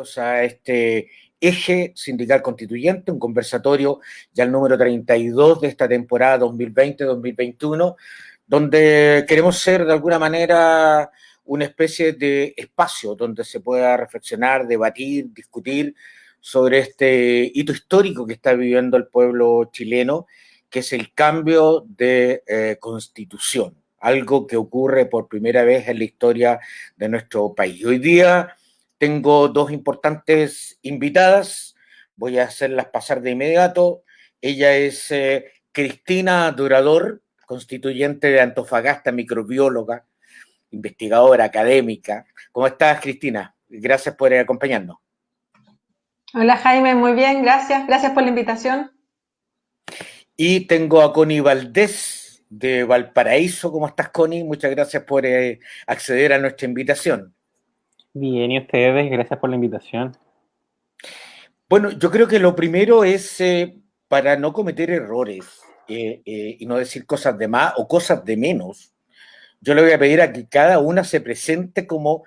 bienvenidos a este Eje Sindical Constituyente, un conversatorio ya el número 32 de esta temporada 2020-2021, donde queremos ser de alguna manera una especie de espacio donde se pueda reflexionar, debatir, discutir sobre este hito histórico que está viviendo el pueblo chileno, que es el cambio de constitución, algo que ocurre por primera vez en la historia de nuestro país. Hoy día tengo dos importantes invitadas, voy a hacerlas pasar de inmediato. Ella es Cristina Durador, constituyente de Antofagasta, microbióloga, investigadora, académica. ¿Cómo estás, Cristina? Gracias por acompañarnos. Hola, Jaime, muy bien, gracias. Gracias por la invitación. Y tengo a Connie Valdés, de Valparaíso. ¿Cómo estás, Connie? Muchas gracias por acceder a nuestra invitación. Bien, y ustedes, gracias por la invitación. Bueno, yo creo que lo primero es, para no cometer errores y no decir cosas de más o cosas de menos, yo le voy a pedir a que cada una se presente como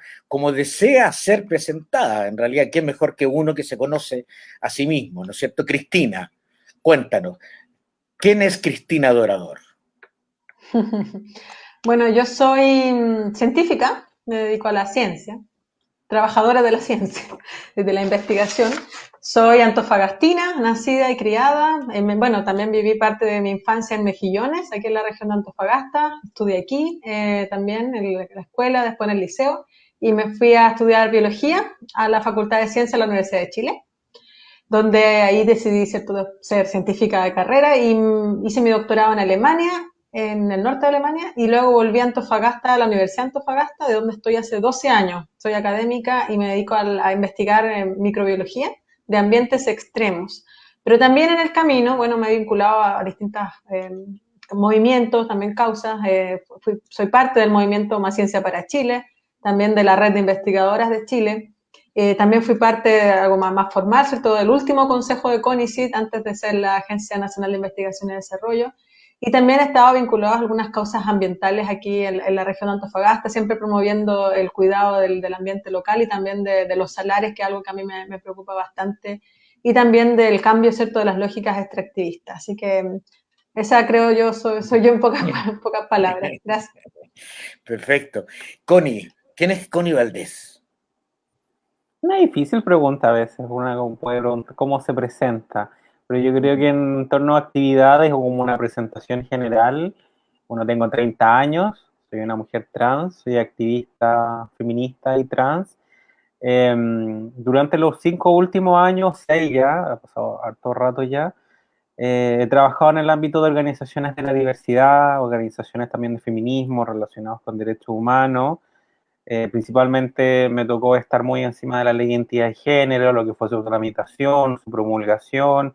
desea ser presentada. En realidad, ¿qué es mejor que uno que se conoce a sí mismo? ¿No es cierto? Cristina, cuéntanos, ¿quién es Cristina Dorador? Bueno, yo soy científica, me dedico a la ciencia, trabajadora de la ciencia, desde la investigación. Soy antofagastina, nacida y criada. Bueno, también viví parte de mi infancia en Mejillones, aquí en la región de Antofagasta. Estudié aquí, también en la escuela, después en el liceo, y me fui a estudiar biología a la Facultad de Ciencias de la Universidad de Chile, donde ahí decidí ser científica de carrera y hice mi doctorado en Alemania, en el norte de Alemania, y luego volví a Antofagasta, a la Universidad de Antofagasta, de donde estoy hace 12 años. Soy académica y me dedico a investigar microbiología de ambientes extremos. Pero también en el camino, bueno, me he vinculado a distintos movimientos, también causas. Soy parte del movimiento Más Ciencia para Chile, también de la Red de Investigadoras de Chile. También fui parte de algo más formal, ¿cierto?, del último consejo de CONICIT antes de ser la Agencia Nacional de Investigación y Desarrollo. Y también he estado vinculado a algunas causas ambientales aquí en la región de Antofagasta, siempre promoviendo el cuidado del ambiente local y también de los salares, que es algo que a mí me preocupa bastante, y también del cambio, ¿cierto?, de las lógicas extractivistas. Así que esa, creo yo, soy yo en pocas palabras. Gracias. Perfecto. Connie, ¿quién es Connie Valdés? Una difícil pregunta a veces, cómo se presenta, pero yo creo que en torno a actividades o como una presentación general, bueno, tengo 30 años, soy una mujer trans, soy activista feminista y trans. Durante los 5 últimos años, 6 ya, ha pasado harto rato ya, he trabajado en el ámbito de organizaciones de la diversidad, organizaciones también de feminismo relacionados con derechos humanos. Principalmente me tocó estar muy encima de la ley de identidad de género, lo que fue su tramitación, su promulgación,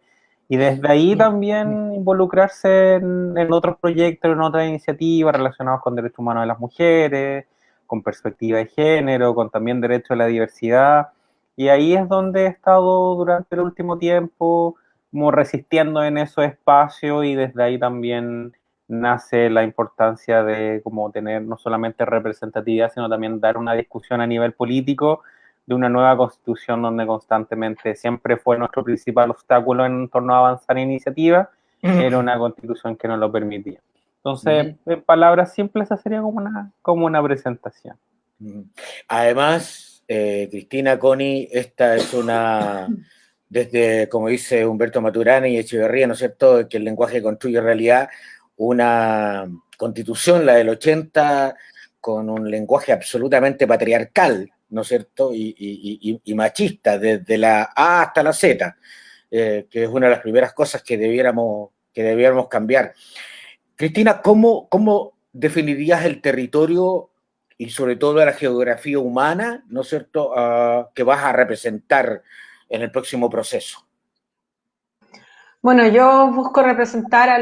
y desde ahí también involucrarse en otros proyectos, en otras iniciativas relacionadas con derechos humanos de las mujeres, con perspectiva de género, con también derecho a la diversidad, y ahí es donde he estado durante el último tiempo, como resistiendo en esos espacios, y desde ahí también nace la importancia de como tener no solamente representatividad, sino también dar una discusión a nivel político de una nueva constitución donde constantemente siempre fue nuestro principal obstáculo en torno a avanzar en iniciativas, era una constitución que no lo permitía. Entonces, en palabras simples, esa sería como una presentación. Además, Cristina, Connie, esta es desde, como dice Humberto Maturana y Echeverría, ¿no es cierto?, que el lenguaje construye realidad, una constitución, la del 80, con un lenguaje absolutamente patriarcal, ¿no es cierto?, y machista, desde la A hasta la Z, que es una de las primeras cosas que debiéramos cambiar. Cristina, ¿cómo definirías el territorio y sobre todo la geografía humana, ¿no es cierto?, que vas a representar en el próximo proceso? Bueno, yo busco representar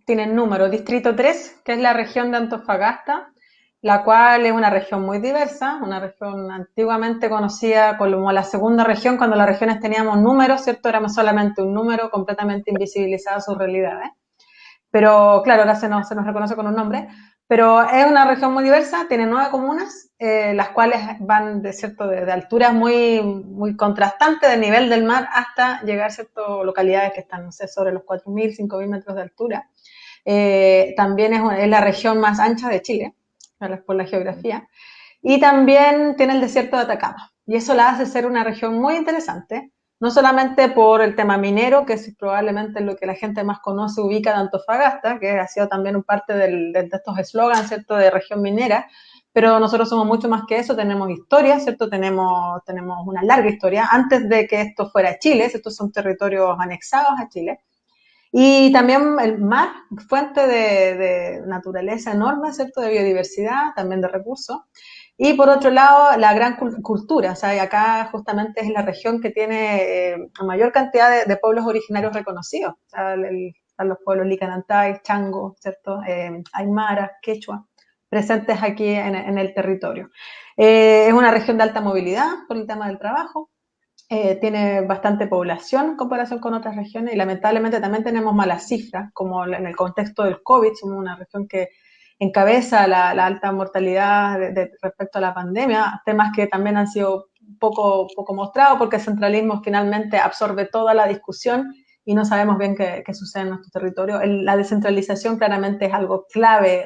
tienen número, Distrito 3, que es la región de Antofagasta, la cual es una región muy diversa, una región antiguamente conocida como la segunda región, cuando las regiones teníamos números, ¿cierto? Éramos solamente un número, completamente invisibilizada sus realidades. Pero claro, ahora se nos reconoce con un nombre. pero es una región muy diversa, tiene 9 comunas, las cuales van de alturas muy contrastantes del nivel del mar hasta llegar a localidades que están, no sé, sobre los 4.000, 5.000 metros de altura. También es la región más ancha de Chile, por la geografía, y también tiene el desierto de Atacama, y eso la hace ser una región muy interesante, no solamente por el tema minero, que es probablemente lo que la gente más conoce, ubica de Antofagasta, que ha sido también parte de estos eslogans, ¿cierto?, de región minera, pero nosotros somos mucho más que eso, tenemos historia, ¿cierto?, tenemos una larga historia, antes de que esto fuera Chile, estos son territorios anexados a Chile, y también el mar, fuente de naturaleza enorme, ¿cierto?, de biodiversidad, también de recursos. Y por otro lado, la gran cultura, o sea, acá justamente es la región que tiene la mayor cantidad de pueblos originarios reconocidos. O sea, están los pueblos Licanantay, Chango, ¿cierto? Aymara, Quechua, presentes aquí en el territorio. Es una región de alta movilidad por el tema del trabajo. Tiene bastante población en comparación con otras regiones y lamentablemente también tenemos malas cifras, como en el contexto del COVID, somos una región que encabeza la alta mortalidad respecto a la pandemia, temas que también han sido poco mostrados porque el centralismo finalmente absorbe toda la discusión y no sabemos bien qué sucede en nuestro territorio. La descentralización claramente es algo clave,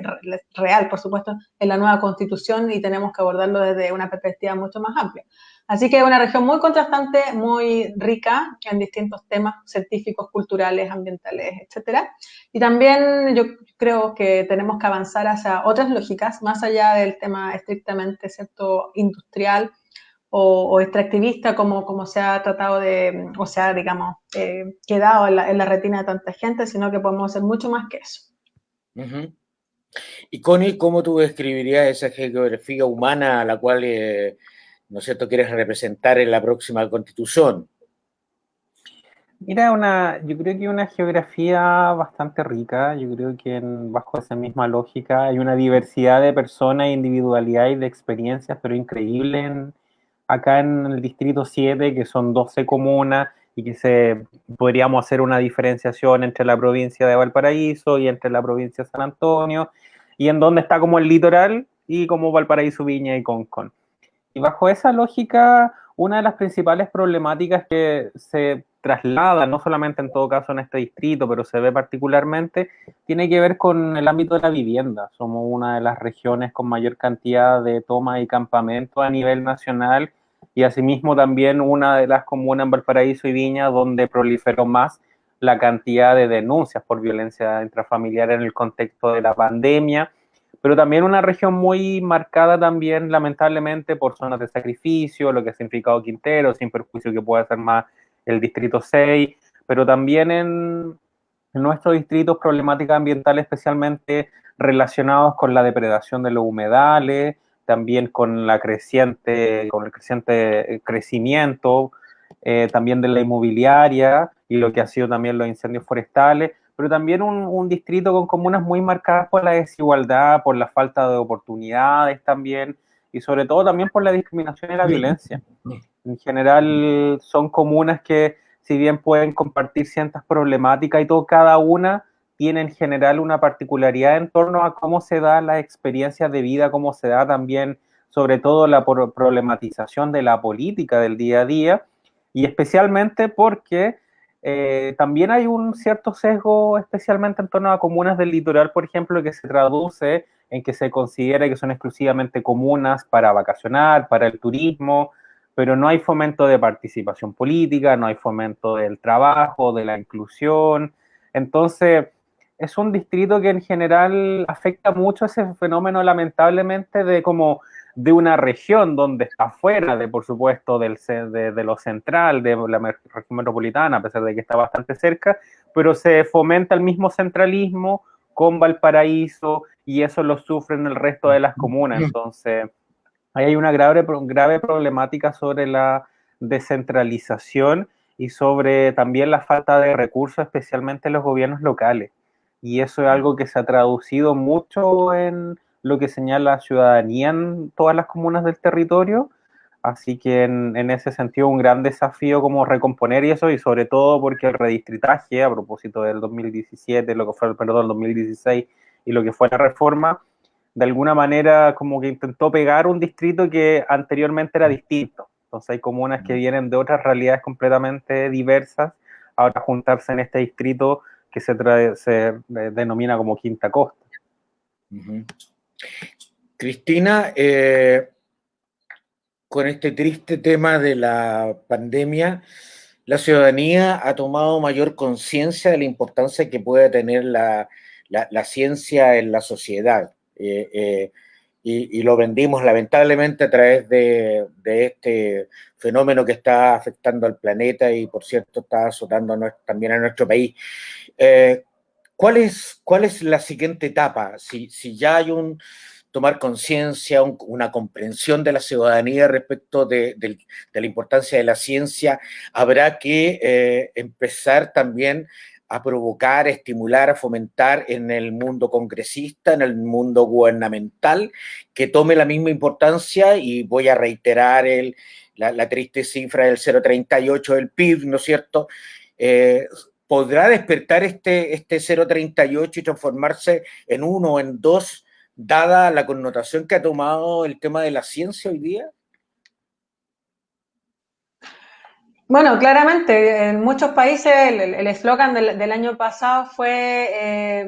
real, por supuesto, en la nueva constitución y tenemos que abordarlo desde una perspectiva mucho más amplia. Así que es una región muy contrastante, muy rica en distintos temas científicos, culturales, ambientales, etcétera. Y también yo creo que tenemos que avanzar hacia otras lógicas, más allá del tema estrictamente, ¿cierto?, industrial o extractivista, como se ha tratado o sea, digamos, quedado en la retina de tanta gente, sino que podemos hacer mucho más que eso. Uh-huh. Y Connie, ¿cómo tú describirías esa geografía humana a la cual, ¿no es cierto?, quieres representar en la próxima Constitución? Mira, yo creo que una geografía bastante rica, yo creo que bajo esa misma lógica hay una diversidad de personas, individualidad y de experiencias, pero increíble acá en el Distrito 7, que son 12 comunas y que podríamos hacer una diferenciación entre la provincia de Valparaíso y entre la provincia de San Antonio, y en donde está como el litoral y como Valparaíso, Viña y Concón. Y bajo esa lógica, una de las principales problemáticas que se traslada, no solamente en todo caso en este distrito, pero se ve particularmente, tiene que ver con el ámbito de la vivienda. Somos una de las regiones con mayor cantidad de tomas y campamentos a nivel nacional y asimismo también una de las comunas en Valparaíso y Viña donde proliferó más la cantidad de denuncias por violencia intrafamiliar en el contexto de la pandemia, pero también una región muy marcada también, lamentablemente, por zonas de sacrificio, lo que ha significado Quintero, sin perjuicio que pueda ser más el Distrito 6, pero también en nuestros distritos problemáticas ambientales especialmente relacionados con la depredación de los humedales, también con el creciente crecimiento, también de la inmobiliaria y lo que ha sido también los incendios forestales, pero también un distrito con comunas muy marcadas por la desigualdad, por la falta de oportunidades también, y sobre todo también por la discriminación y la violencia. En general son comunas que, si bien pueden compartir ciertas problemáticas y todo, cada una tiene en general una particularidad en torno a cómo se da la experiencia de vida, cómo se da también, sobre todo, la problematización de la política del día a día, y especialmente porque también hay un cierto sesgo, especialmente en torno a comunas del litoral, por ejemplo, que se traduce en que se considera que son exclusivamente comunas para vacacionar, para el turismo, pero no hay fomento de participación política, no hay fomento del trabajo, de la inclusión. Entonces, es un distrito que en general afecta mucho ese fenómeno, lamentablemente, de una región donde está fuera de, por supuesto, de lo central, de la región metropolitana, a pesar de que está bastante cerca, pero se fomenta el mismo centralismo con Valparaíso y eso lo sufren el resto de las comunas. Entonces, ahí hay una grave problemática sobre la descentralización y sobre también la falta de recursos, especialmente en los gobiernos locales. Y eso es algo que se ha traducido mucho en lo que señala la ciudadanía en todas las comunas del territorio. Así que en ese sentido un gran desafío como recomponer eso, y sobre todo porque el redistritaje, a propósito del 2017, lo que fue, perdón, el 2016 y lo que fue la reforma, de alguna manera como que intentó pegar un distrito que anteriormente era distinto. Entonces hay comunas que vienen de otras realidades completamente diversas, ahora juntarse en este distrito que se denomina como Quinta Costa. Cristina, con este triste tema de la pandemia, la ciudadanía ha tomado mayor conciencia de la importancia que puede tener la ciencia en la sociedad. Y lo vendimos lamentablemente a través de este fenómeno que está afectando al planeta y, por cierto, está azotando también a nuestro país. ¿Cuál es la siguiente etapa? Si ya hay tomar conciencia, una comprensión de la ciudadanía respecto de la importancia de la ciencia, habrá que empezar también a provocar, estimular, a fomentar en el mundo congresista, en el mundo gubernamental, que tome la misma importancia, y voy a reiterar la triste cifra del 0,38 del PIB, ¿no es cierto? ¿Podrá despertar este 0,38 y transformarse en 1 o en 2, dada la connotación que ha tomado el tema de la ciencia hoy día? Bueno, claramente, en muchos países el eslogan del año pasado fue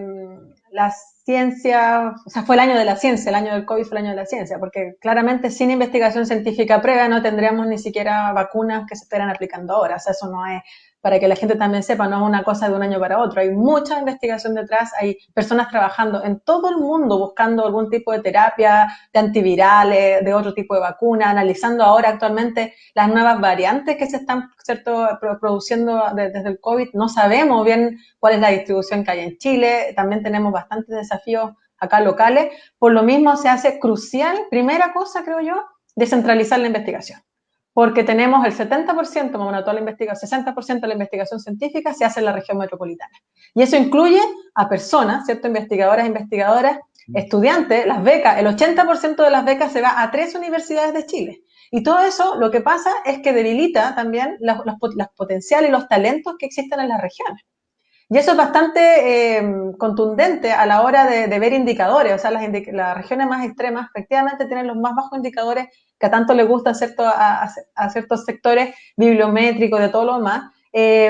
la ciencia, o sea, fue el año de la ciencia, el año del COVID fue el año de la ciencia, porque claramente sin investigación científica previa no tendríamos ni siquiera vacunas que se estén aplicando ahora. O sea, eso no es, para que la gente también sepa, no es una cosa de un año para otro. Hay mucha investigación detrás, hay personas trabajando en todo el mundo buscando algún tipo de terapia, de antivirales, de otro tipo de vacuna, analizando ahora actualmente las nuevas variantes que se están, ¿cierto?, produciendo desde el COVID. No sabemos bien cuál es la distribución que hay en Chile, también tenemos bastantes desafíos acá locales. Por lo mismo se hace crucial, primera cosa creo yo, descentralizar la investigación. Porque tenemos el 70%, bueno, toda la investigación, 60% de la investigación científica se hace en la región metropolitana. Y eso incluye a personas, ¿cierto?, investigadoras, estudiantes, las becas, el 80% de las becas se va a 3 universidades de Chile. Y todo eso lo que pasa es que debilita también las potenciales y los talentos que existen en las regiones. Y eso es bastante contundente a la hora de ver indicadores. O sea, las regiones más extremas efectivamente tienen los más bajos indicadores que a tanto les gusta a ciertos sectores bibliométricos, de todo lo demás,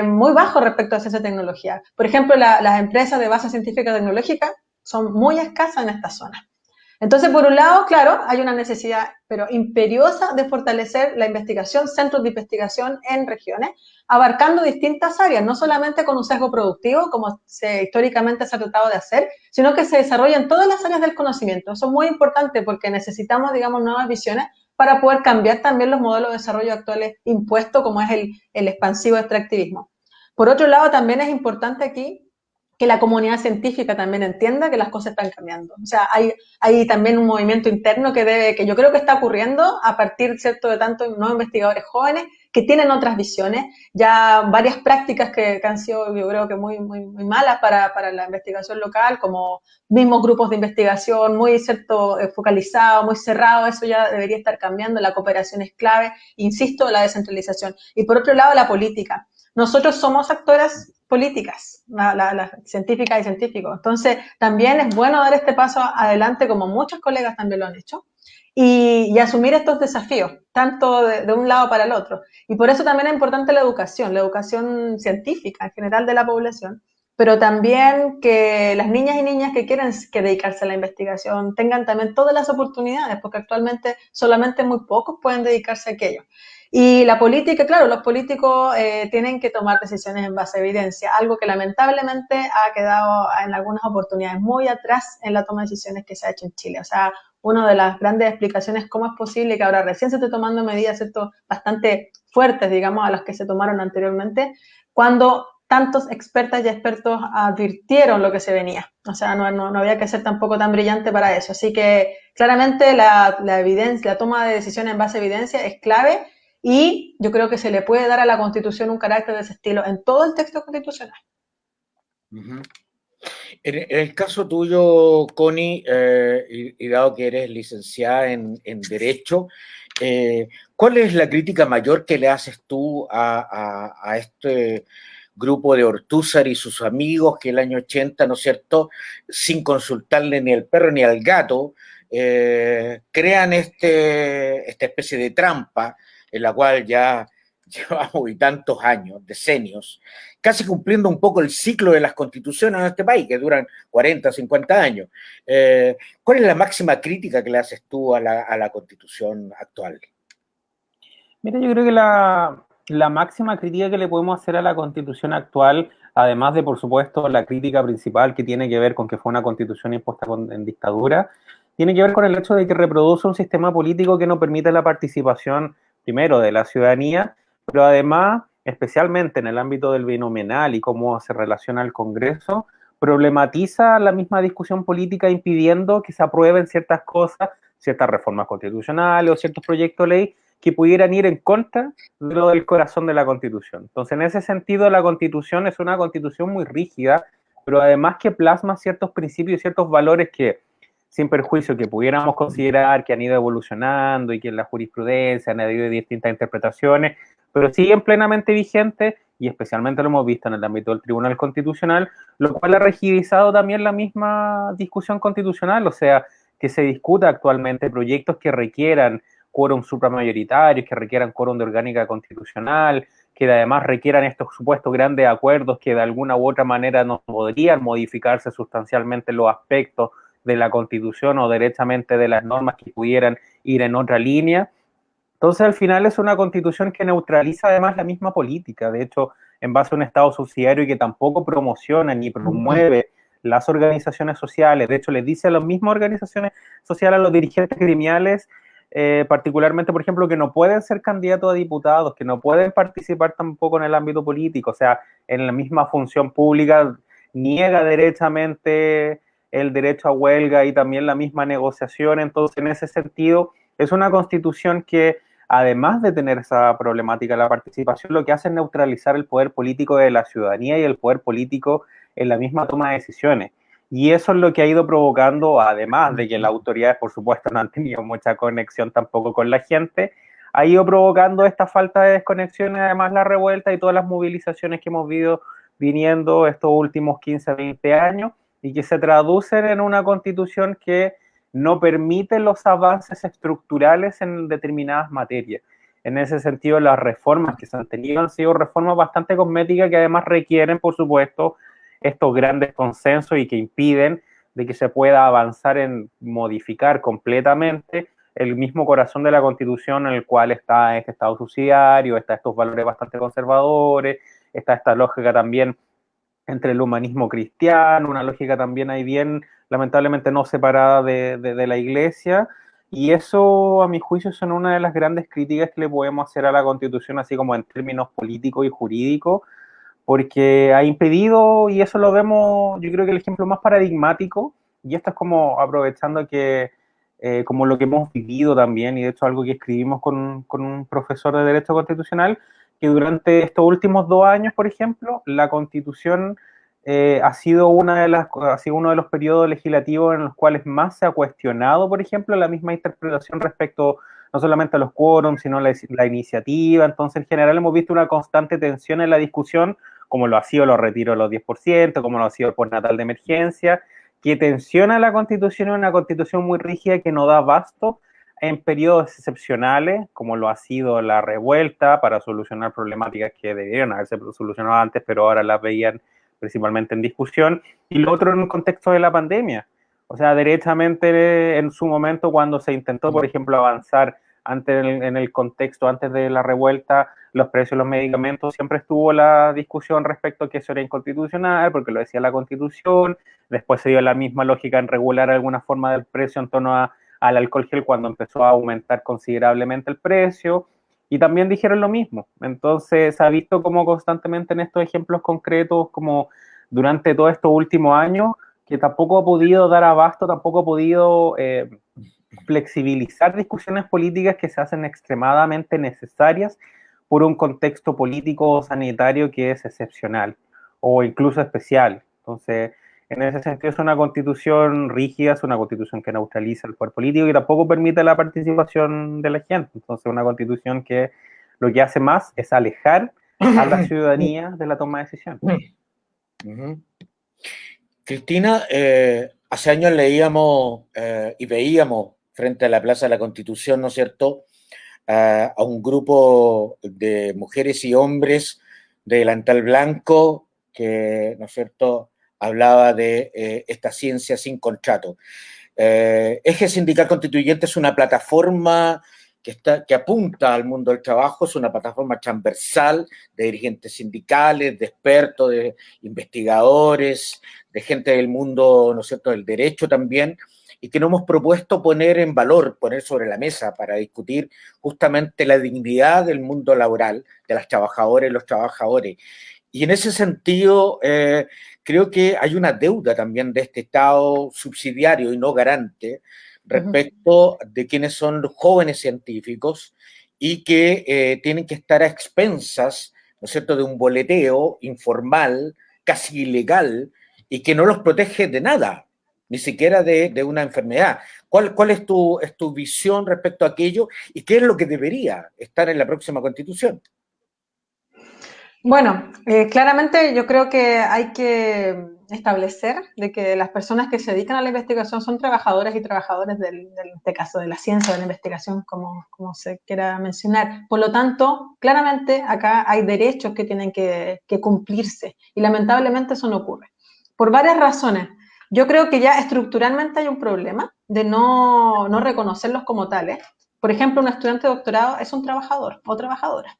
muy bajos respecto a esa tecnología. Por ejemplo, las empresas de base científica tecnológica son muy escasas en esta zona. Entonces, por un lado, claro, hay una necesidad, pero imperiosa, de fortalecer la investigación, centros de investigación en regiones, abarcando distintas áreas, no solamente con un sesgo productivo, como históricamente se ha tratado de hacer, sino que se desarrollen todas las áreas del conocimiento. Eso es muy importante porque necesitamos, digamos, nuevas visiones para poder cambiar también los modelos de desarrollo actuales impuestos, como es el expansivo extractivismo. Por otro lado, también es importante aquí que la comunidad científica también entienda que las cosas están cambiando. O sea, hay también un movimiento interno que yo creo que está ocurriendo a partir, ¿cierto?, de tantos nuevos investigadores jóvenes que tienen otras visiones, ya varias prácticas que han sido, yo creo que muy malas para la investigación local, como mismos grupos de investigación muy, ¿cierto?, focalizados, muy cerrados. Eso ya debería estar cambiando. La cooperación es clave, insisto, la descentralización. Y por otro lado, la política. Nosotros somos actoras políticas, las científicas y científicos. Entonces, también es bueno dar este paso adelante, como muchos colegas también lo han hecho, y asumir estos desafíos, tanto de un lado para el otro. Y por eso también es importante la educación científica en general de la población, pero también que las niñas y niñas que quieren dedicarse a la investigación tengan también todas las oportunidades, porque actualmente solamente muy pocos pueden dedicarse a aquello. Y la política, claro, los políticos tienen que tomar decisiones en base a evidencia, algo que lamentablemente ha quedado en algunas oportunidades muy atrás en la toma de decisiones que se ha hecho en Chile. O sea, una de las grandes explicaciones cómo es posible que ahora recién se esté tomando medidas, ¿cierto?, bastante fuertes, digamos, a las que se tomaron anteriormente, cuando tantos expertas y expertos advirtieron lo que se venía. O sea, no había que ser tampoco tan brillante para eso. Así que claramente la evidencia, la toma de decisiones en base a evidencia es clave. Y yo creo que se le puede dar a la Constitución un carácter de ese estilo en todo el texto constitucional. En el caso tuyo, Connie, y dado que eres licenciada en Derecho, ¿cuál es la crítica mayor que le haces tú a este grupo de Ortúzar y sus amigos que el año 80, ¿no es cierto?, sin consultarle ni al perro ni al gato, crean esta especie de trampa en la cual ya llevamos y tantos años, decenios, casi cumpliendo un poco el ciclo de las constituciones en este país, que duran 40, 50 años. ¿Cuál es la máxima crítica que le haces tú a la constitución actual? Mira, yo creo que la máxima crítica que le podemos hacer a la constitución actual, además de, por supuesto, la crítica principal que tiene que ver con que fue una constitución impuesta en dictadura, tiene que ver con el hecho de que reproduce un sistema político que no permite la participación, primero, de la ciudadanía, pero además, especialmente en el ámbito del binominal y cómo se relaciona el Congreso, problematiza la misma discusión política impidiendo que se aprueben ciertas cosas, ciertas reformas constitucionales o ciertos proyectos de ley que pudieran ir en contra de lo del corazón de la Constitución. Entonces, en ese sentido, la Constitución es una Constitución muy rígida, pero además que plasma ciertos principios y ciertos valores que, sin perjuicio, que pudiéramos considerar que han ido evolucionando y que en la jurisprudencia han habido distintas interpretaciones, pero siguen plenamente vigentes y especialmente lo hemos visto en el ámbito del Tribunal Constitucional, lo cual ha rigidizado también la misma discusión constitucional, o sea, que se discuta actualmente proyectos que requieran quórum supramayoritarios, que requieran quórum de orgánica constitucional, que además requieran estos supuestos grandes acuerdos que de alguna u otra manera no podrían modificarse sustancialmente los aspectos de la Constitución o derechamente de las normas que pudieran ir en otra línea. Entonces, al final es una Constitución que neutraliza además la misma política. De hecho, en base a un Estado subsidiario y que tampoco promociona ni promueve las organizaciones sociales. De hecho, les dice a las mismas organizaciones sociales, a los dirigentes gremiales, particularmente, por ejemplo, que no pueden ser candidatos a diputados, que no pueden participar tampoco en el ámbito político, o sea, en la misma función pública niega derechamente el derecho a huelga y también la misma negociación. Entonces, en ese sentido, es una constitución que, además de tener esa problemática de la participación, lo que hace es neutralizar el poder político de la ciudadanía y el poder político en la misma toma de decisiones. Y eso es lo que ha ido provocando, además de que las autoridades, por supuesto, no han tenido mucha conexión tampoco con la gente, ha ido provocando esta falta de desconexión y además la revuelta y todas las movilizaciones que hemos visto viniendo estos últimos 15, 20 años y que se traducen en una constitución que no permite los avances estructurales en determinadas materias. En ese sentido, las reformas que se han tenido han sido reformas bastante cosméticas que además requieren, por supuesto, estos grandes consensos y que impiden de que se pueda avanzar en modificar completamente el mismo corazón de la Constitución en el cual está este Estado subsidiario, está estos valores bastante conservadores, está esta lógica también entre el humanismo cristiano, una lógica también ahí bien, lamentablemente no separada de la Iglesia, y eso, a mi juicio, son una de las grandes críticas que le podemos hacer a la Constitución, así como en términos políticos y jurídicos, porque ha impedido, y eso lo vemos, yo creo que el ejemplo más paradigmático, y esto es como aprovechando que, como lo que hemos vivido también, y de hecho algo que escribimos con un profesor de Derecho Constitucional, que durante estos últimos 2 años, por ejemplo, la Constitución ha sido uno de los periodos legislativos en los cuales más se ha cuestionado, por ejemplo, la misma interpretación respecto no solamente a los quórums, sino la iniciativa. Entonces, en general, hemos visto una constante tensión en la discusión, como lo ha sido los retiros de los 10%, como lo ha sido el postnatal de emergencia, que tensiona la Constitución, es una Constitución muy rígida que no da abasto en periodos excepcionales, como lo ha sido la revuelta, para solucionar problemáticas que debieron haberse solucionado antes, pero ahora las veían principalmente en discusión, y lo otro en un contexto de la pandemia. O sea, derechamente en su momento cuando se intentó, por ejemplo, avanzar antes en el contexto, antes de la revuelta, los precios de los medicamentos, siempre estuvo la discusión respecto a que eso era inconstitucional, porque lo decía la Constitución. Después se dio la misma lógica en regular alguna forma del precio en torno al alcohol gel cuando empezó a aumentar considerablemente el precio, y también dijeron lo mismo. Entonces se ha visto como constantemente en estos ejemplos concretos, como durante todos estos últimos años, que tampoco ha podido dar abasto, tampoco ha podido flexibilizar discusiones políticas que se hacen extremadamente necesarias por un contexto político sanitario que es excepcional o incluso especial. Entonces, en ese sentido es una constitución rígida, es una constitución que neutraliza el poder político y tampoco permite la participación de la gente. Entonces, una constitución que lo que hace más es alejar a la ciudadanía de la toma de decisiones. Cristina, hace años leíamos y veíamos frente a la Plaza de la Constitución, ¿no es cierto?, a un grupo de mujeres y hombres de delantal blanco que, ¿no es cierto?, hablaba de esta ciencia sin contrato. Eje Sindical Constituyente es una plataforma que apunta al mundo del trabajo, es una plataforma transversal de dirigentes sindicales, de expertos, de investigadores, de gente del mundo, ¿no es cierto?, del derecho también, y que nos hemos propuesto poner en valor, poner sobre la mesa para discutir justamente la dignidad del mundo laboral, de las trabajadoras y los trabajadores. Y en ese sentido, creo que hay una deuda también de este Estado subsidiario y no garante respecto de quiénes son los jóvenes científicos y que tienen que estar a expensas, ¿no es cierto?, de un boleteo informal, casi ilegal, y que no los protege de nada, ni siquiera de una enfermedad. ¿Cuál es tu visión respecto a aquello y qué es lo que debería estar en la próxima Constitución? Bueno, claramente yo creo que hay que establecer de que las personas que se dedican a la investigación son trabajadoras y trabajadores en este caso, de la ciencia, de la investigación, como se quiera mencionar. Por lo tanto, claramente acá hay derechos que tienen que cumplirse y lamentablemente eso no ocurre. Por varias razones. Yo creo que ya estructuralmente hay un problema de no reconocerlos como tales. Por ejemplo, un estudiante de doctorado es un trabajador o trabajadora.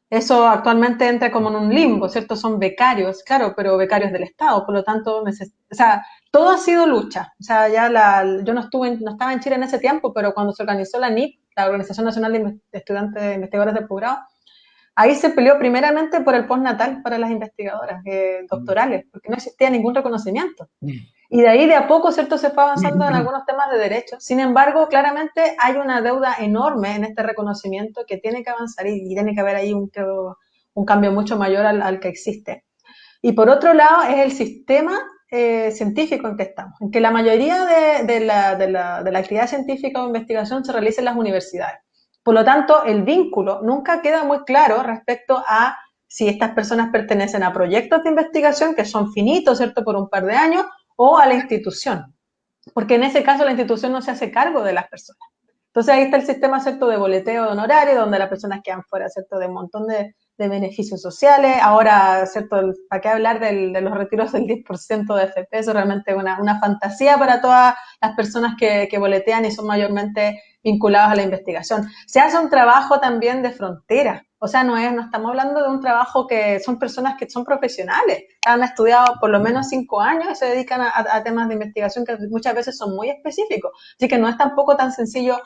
Eso actualmente entra como en un limbo, ¿cierto? Son becarios, claro, pero becarios del Estado, por lo tanto, o sea, todo ha sido lucha. O sea, yo no estaba en Chile en ese tiempo, pero cuando se organizó la NIP, la Organización Nacional de Estudiantes de Investigadores de Posgrado, ahí se peleó primeramente por el postnatal para las investigadoras doctorales, porque no existía ningún reconocimiento. Y de ahí de a poco, ¿cierto?, se fue avanzando en algunos temas de derechos. Sin embargo, claramente hay una deuda enorme en este reconocimiento que tiene que avanzar y tiene que haber ahí un cambio mucho mayor al que existe. Y por otro lado, es el sistema científico en que estamos, en que la mayoría de la actividad científica o investigación se realiza en las universidades. Por lo tanto, el vínculo nunca queda muy claro respecto a si estas personas pertenecen a proyectos de investigación que son finitos, ¿cierto?, por un par de años, o a la institución, porque en ese caso la institución no se hace cargo de las personas. Entonces ahí está el sistema, ¿cierto?, de boleteo de honorarios, donde las personas quedan fuera, ¿cierto?, de un montón de beneficios sociales. Ahora, ¿cierto?, ¿para qué hablar de los retiros del 10% de FP? Eso realmente es una fantasía para todas las personas que boletean y son mayormente vinculados a la investigación. Se hace un trabajo también de frontera. O sea, no estamos hablando de un trabajo que son personas que son profesionales, han estudiado por lo menos 5 años y se dedican a temas de investigación que muchas veces son muy específicos. Así que no es tampoco tan sencillo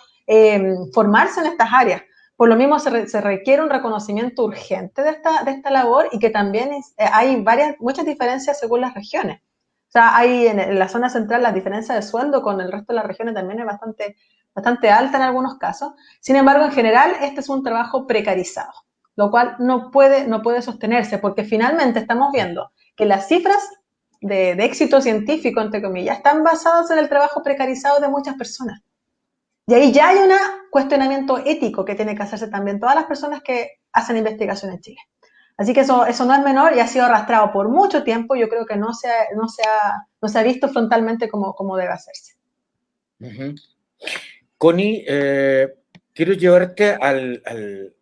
formarse en estas áreas. Por lo mismo se requiere un reconocimiento urgente de esta labor y que también hay muchas diferencias según las regiones. O sea, hay en la zona central la diferencia de sueldo con el resto de las regiones también es bastante alta en algunos casos. Sin embargo, en general, este es un trabajo precarizado, lo cual no puede sostenerse, porque finalmente estamos viendo que las cifras de éxito científico, entre comillas, están basadas en el trabajo precarizado de muchas personas. Y ahí ya hay un cuestionamiento ético que tiene que hacerse también todas las personas que hacen investigación en Chile. Así que eso no es menor y ha sido arrastrado por mucho tiempo. Yo creo que no se ha visto frontalmente como debe hacerse. Connie, quiero llevarte al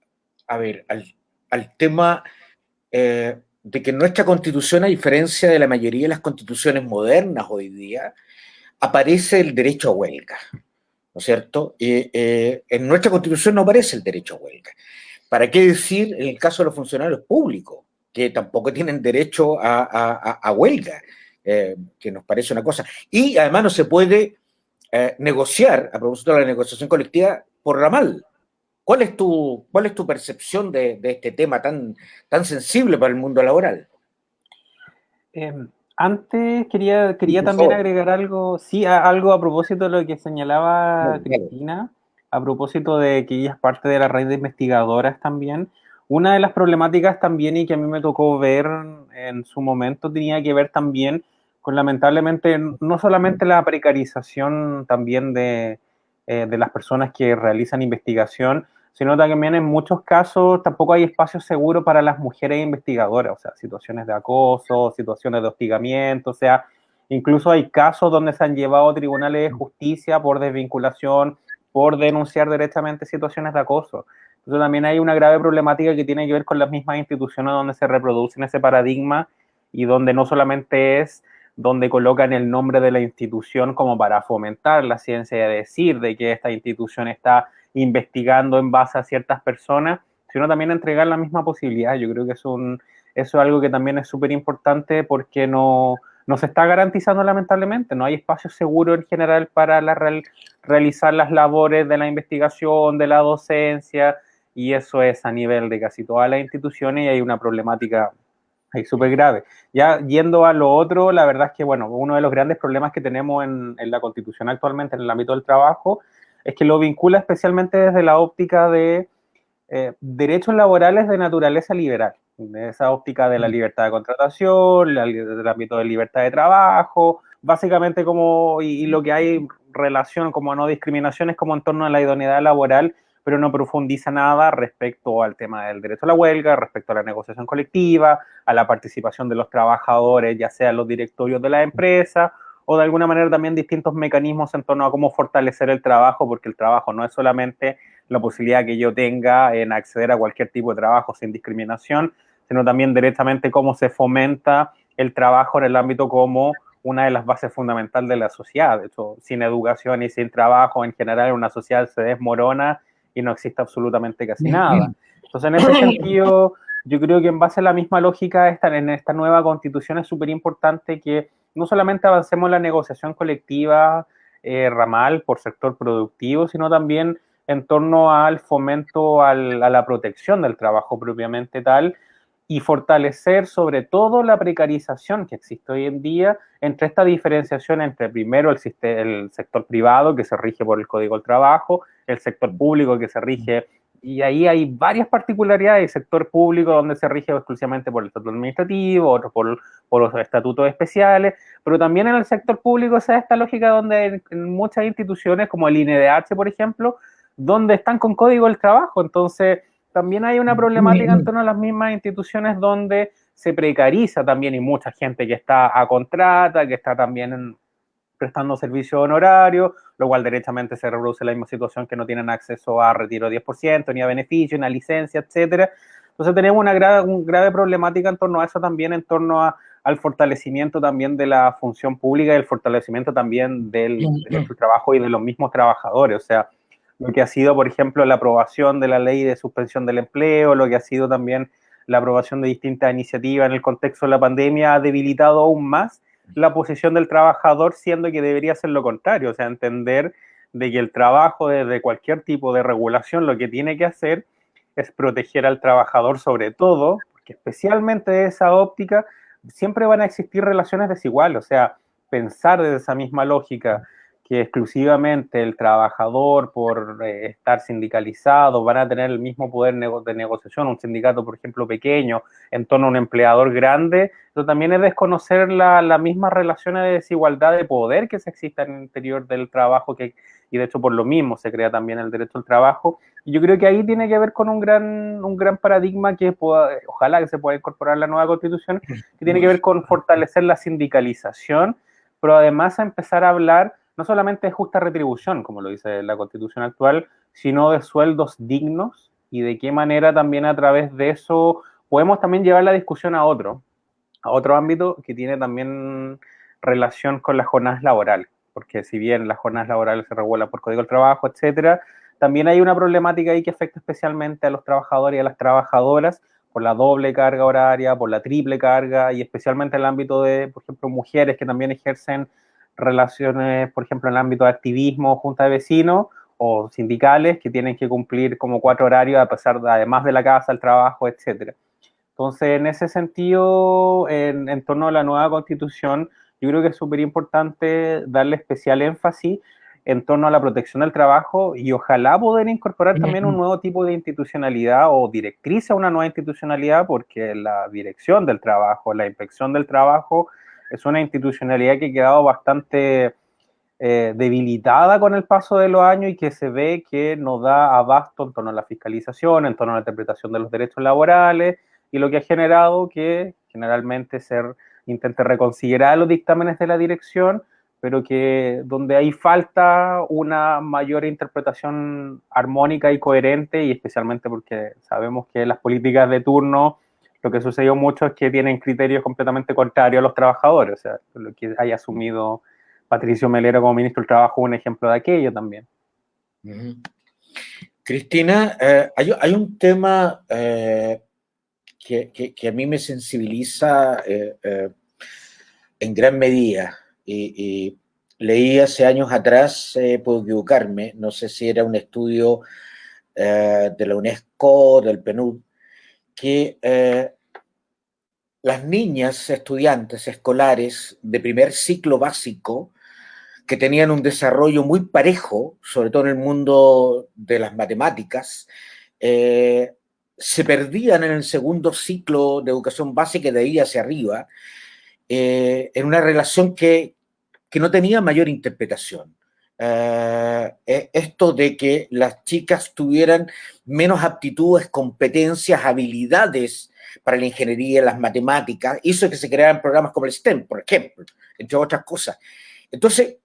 tema de que en nuestra Constitución, a diferencia de la mayoría de las constituciones modernas hoy día, aparece el derecho a huelga, ¿no es cierto? En nuestra Constitución no aparece el derecho a huelga. ¿Para qué decir en el caso de los funcionarios públicos, que tampoco tienen derecho a huelga, que nos parece una cosa? Y además no se puede negociar, a propósito de la negociación colectiva, por ramal. ¿Cuál es tu percepción de este tema tan sensible para el mundo laboral? Antes quería también agregar algo, sí, algo a propósito de lo que señalaba Cristina, a propósito de que ella es parte de la red de investigadoras también. Una de las problemáticas también, y que a mí me tocó ver en su momento, tenía que ver también con, lamentablemente, no solamente la precarización también de las personas que realizan investigación, sino también en muchos casos tampoco hay espacio seguro para las mujeres investigadoras, o sea, situaciones de acoso, situaciones de hostigamiento, o sea, incluso hay casos donde se han llevado a tribunales de justicia por desvinculación, por denunciar directamente situaciones de acoso. Entonces también hay una grave problemática que tiene que ver con las mismas instituciones donde se reproducen ese paradigma y donde no solamente es donde colocan el nombre de la institución como para fomentar la ciencia y decir de que esta institución está investigando en base a ciertas personas, sino también entregar la misma posibilidad. Yo creo que eso es algo que también es súper importante porque no se está garantizando lamentablemente, no hay espacio seguro en general para realizar las labores de la investigación, de la docencia, y eso es a nivel de casi todas las instituciones y hay una problemática ahí súper grave. Ya yendo a lo otro, la verdad es que, bueno, uno de los grandes problemas que tenemos en la Constitución actualmente en el ámbito del trabajo es que lo vincula especialmente desde la óptica de derechos laborales de naturaleza liberal, de esa óptica de la libertad de contratación, del ámbito de libertad de trabajo, básicamente como, y lo que hay relación como no discriminación es como en torno a la idoneidad laboral, pero no profundiza nada respecto al tema del derecho a la huelga, respecto a la negociación colectiva, a la participación de los trabajadores, ya sea en los directorios de la empresa, o de alguna manera también distintos mecanismos en torno a cómo fortalecer el trabajo, porque el trabajo no es solamente la posibilidad que yo tenga en acceder a cualquier tipo de trabajo sin discriminación, sino también directamente cómo se fomenta el trabajo en el ámbito como una de las bases fundamentales de la sociedad. De hecho, sin educación y sin trabajo, en general, una sociedad se desmorona y no existe absolutamente casi nada. Entonces, en ese sentido, yo creo que en base a la misma lógica, en esta nueva constitución es súper importante que no solamente avancemos en la negociación colectiva ramal por sector productivo, sino también en torno al fomento a la protección del trabajo propiamente tal y fortalecer sobre todo la precarización que existe hoy en día entre esta diferenciación entre primero el sector privado que se rige por el Código del Trabajo, el sector público que se rige, y ahí hay varias particularidades, el sector público donde se rige exclusivamente por el estatuto administrativo, otro por los estatutos especiales, pero también en el sector público se da esta lógica donde en muchas instituciones como el INDH, por ejemplo, donde están con Código del Trabajo, entonces también hay una problemática en torno a las mismas instituciones donde se precariza también y mucha gente que está a contrata, que está también prestando servicio honorario, lo cual derechamente se reproduce la misma situación que no tienen acceso a retiro 10%, ni a beneficio, ni a licencia, etcétera. Entonces tenemos una grave problemática en torno a eso también, en torno al fortalecimiento también de la función pública y el fortalecimiento también del trabajo y de los mismos trabajadores, o sea, lo que ha sido, por ejemplo, la aprobación de la ley de suspensión del empleo, lo que ha sido también la aprobación de distintas iniciativas en el contexto de la pandemia, ha debilitado aún más la posición del trabajador, siendo que debería ser lo contrario, o sea, entender de que el trabajo desde cualquier tipo de regulación lo que tiene que hacer es proteger al trabajador sobre todo, porque especialmente de esa óptica siempre van a existir relaciones desiguales, o sea, pensar desde esa misma lógica que exclusivamente el trabajador por estar sindicalizado van a tener el mismo poder de negociación, un sindicato, por ejemplo, pequeño, en torno a un empleador grande, eso también es desconocer las mismas relaciones de desigualdad de poder que se existen en el interior del trabajo, y de hecho por lo mismo se crea también el derecho al trabajo, y yo creo que ahí tiene que ver con un gran paradigma que ojalá que se pueda incorporar en la nueva constitución, que tiene que ver con fortalecer la sindicalización, pero además a empezar a hablar no solamente de justa retribución, como lo dice la Constitución actual, sino de sueldos dignos y de qué manera también a través de eso podemos también llevar la discusión a otro ámbito que tiene también relación con las jornadas laborales, porque si bien las jornadas laborales se regulan por Código del Trabajo, etcétera, también hay una problemática ahí que afecta especialmente a los trabajadores y a las trabajadoras por la doble carga horaria, por la triple carga y especialmente en el ámbito de, por ejemplo, mujeres que también ejercen relaciones, por ejemplo, en el ámbito de activismo, junta de vecinos o sindicales que tienen que cumplir como 4 horarios a pesar de, además de la casa, el trabajo, etcétera. Entonces, en ese sentido, en torno a la nueva constitución, yo creo que es súper importante darle especial énfasis en torno a la protección del trabajo y ojalá poder incorporar también un nuevo tipo de institucionalidad o directriz a una nueva institucionalidad, porque la dirección del trabajo, la inspección del trabajo, es una institucionalidad que ha quedado bastante debilitada con el paso de los años y que se ve que no da abasto en torno a la fiscalización, en torno a la interpretación de los derechos laborales, y lo que ha generado que generalmente se intente reconsiderar los dictámenes de la dirección, pero que donde hay falta una mayor interpretación armónica y coherente, y especialmente porque sabemos que las políticas de turno, lo que sucedió mucho es que tienen criterios completamente contrarios a los trabajadores, o sea, lo que haya asumido Patricio Melero como ministro del Trabajo es un ejemplo de aquello también. Cristina, hay un tema que a mí me sensibiliza en gran medida, y leí hace años atrás, puedo equivocarme, no sé si era un estudio de la UNESCO, del PNUD, que las niñas estudiantes escolares de primer ciclo básico, que tenían un desarrollo muy parejo, sobre todo en el mundo de las matemáticas, se perdían en el segundo ciclo de educación básica y de ahí hacia arriba, en una relación que no tenía mayor interpretación. Esto de que las chicas tuvieran menos aptitudes, competencias, habilidades para la ingeniería, las matemáticas, hizo que se crearan programas como el STEM, por ejemplo, entre otras cosas. Entonces,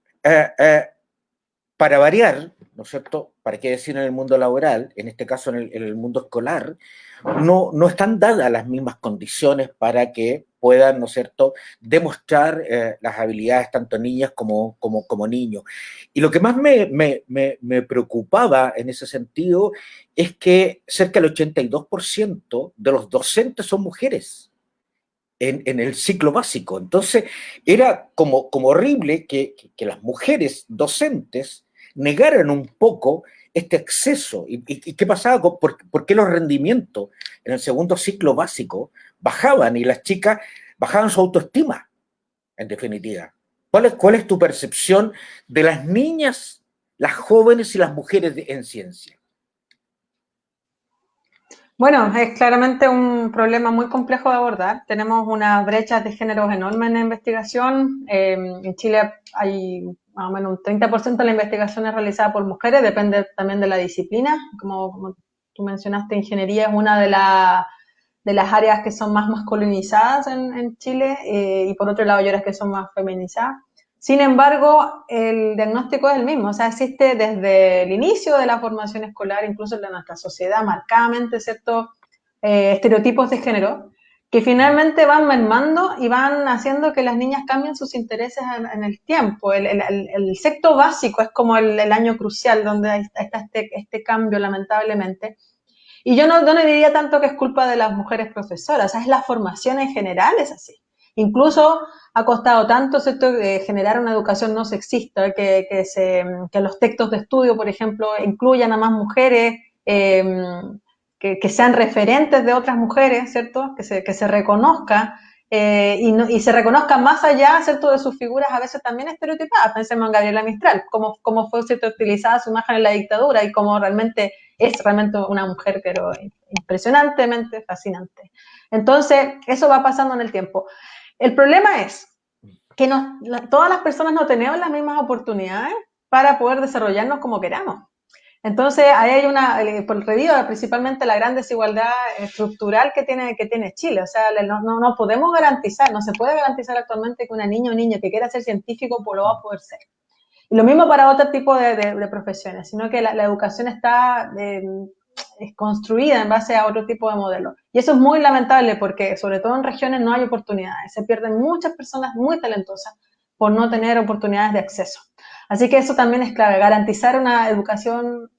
para variar, ¿no es cierto? ¿Para qué decir en el mundo laboral? En este caso, en el mundo escolar, no están dadas las mismas condiciones para que puedan, ¿no es cierto?, demostrar las habilidades tanto niñas como niños. Y lo que más me preocupaba en ese sentido es que cerca del 82% de los docentes son mujeres en el ciclo básico. Entonces, era como horrible que las mujeres docentes negaran un poco este exceso. ¿Y qué pasaba? ¿Por qué los rendimientos en el segundo ciclo básico bajaban y las chicas bajaban su autoestima, en definitiva? ¿Cuál es tu percepción de las niñas, las jóvenes y las mujeres en ciencia? Bueno, es claramente un problema muy complejo de abordar. Tenemos unas brechas de géneros enormes en la investigación. En Chile hay más o menos un 30% de la investigación es realizada por mujeres, depende también de la disciplina. Como tú mencionaste, ingeniería es una de las áreas que son más masculinizadas en Chile, y por otro lado hay otras que son más feminizadas. Sin embargo, el diagnóstico es el mismo, o sea, existe desde el inicio de la formación escolar, incluso en nuestra sociedad, marcadamente ciertos estereotipos de género, que finalmente van mermando y van haciendo que las niñas cambien sus intereses en el tiempo. El sexto básico es como el año crucial donde está este cambio, lamentablemente. Y yo no diría tanto que es culpa de las mujeres profesoras, o sea, es la formación en general, es así. Incluso ha costado tanto, ¿cierto?, generar una educación no sexista, que los textos de estudio, por ejemplo, incluyan a más mujeres, que sean referentes de otras mujeres, ¿cierto?, que se reconozca, y se reconozca más allá, ¿cierto?, de sus figuras a veces también estereotipadas. Pensemos en Gabriela Mistral, cómo fue, ¿cierto?, utilizada su imagen en la dictadura y cómo es realmente una mujer, pero impresionantemente fascinante. Entonces, eso va pasando en el tiempo. El problema es que todas las personas no tenemos las mismas oportunidades para poder desarrollarnos como queramos. Entonces, ahí hay debido a principalmente la gran desigualdad estructural que tiene Chile. O sea, no podemos garantizar, no se puede garantizar actualmente que una niña o niño que quiera ser científico pues lo va a poder ser. Y lo mismo para otro tipo de profesiones, sino que la educación está construida en base a otro tipo de modelos. Y eso es muy lamentable porque, sobre todo en regiones, no hay oportunidades. Se pierden muchas personas muy talentosas por no tener oportunidades de acceso. Así que eso también es clave, garantizar una educación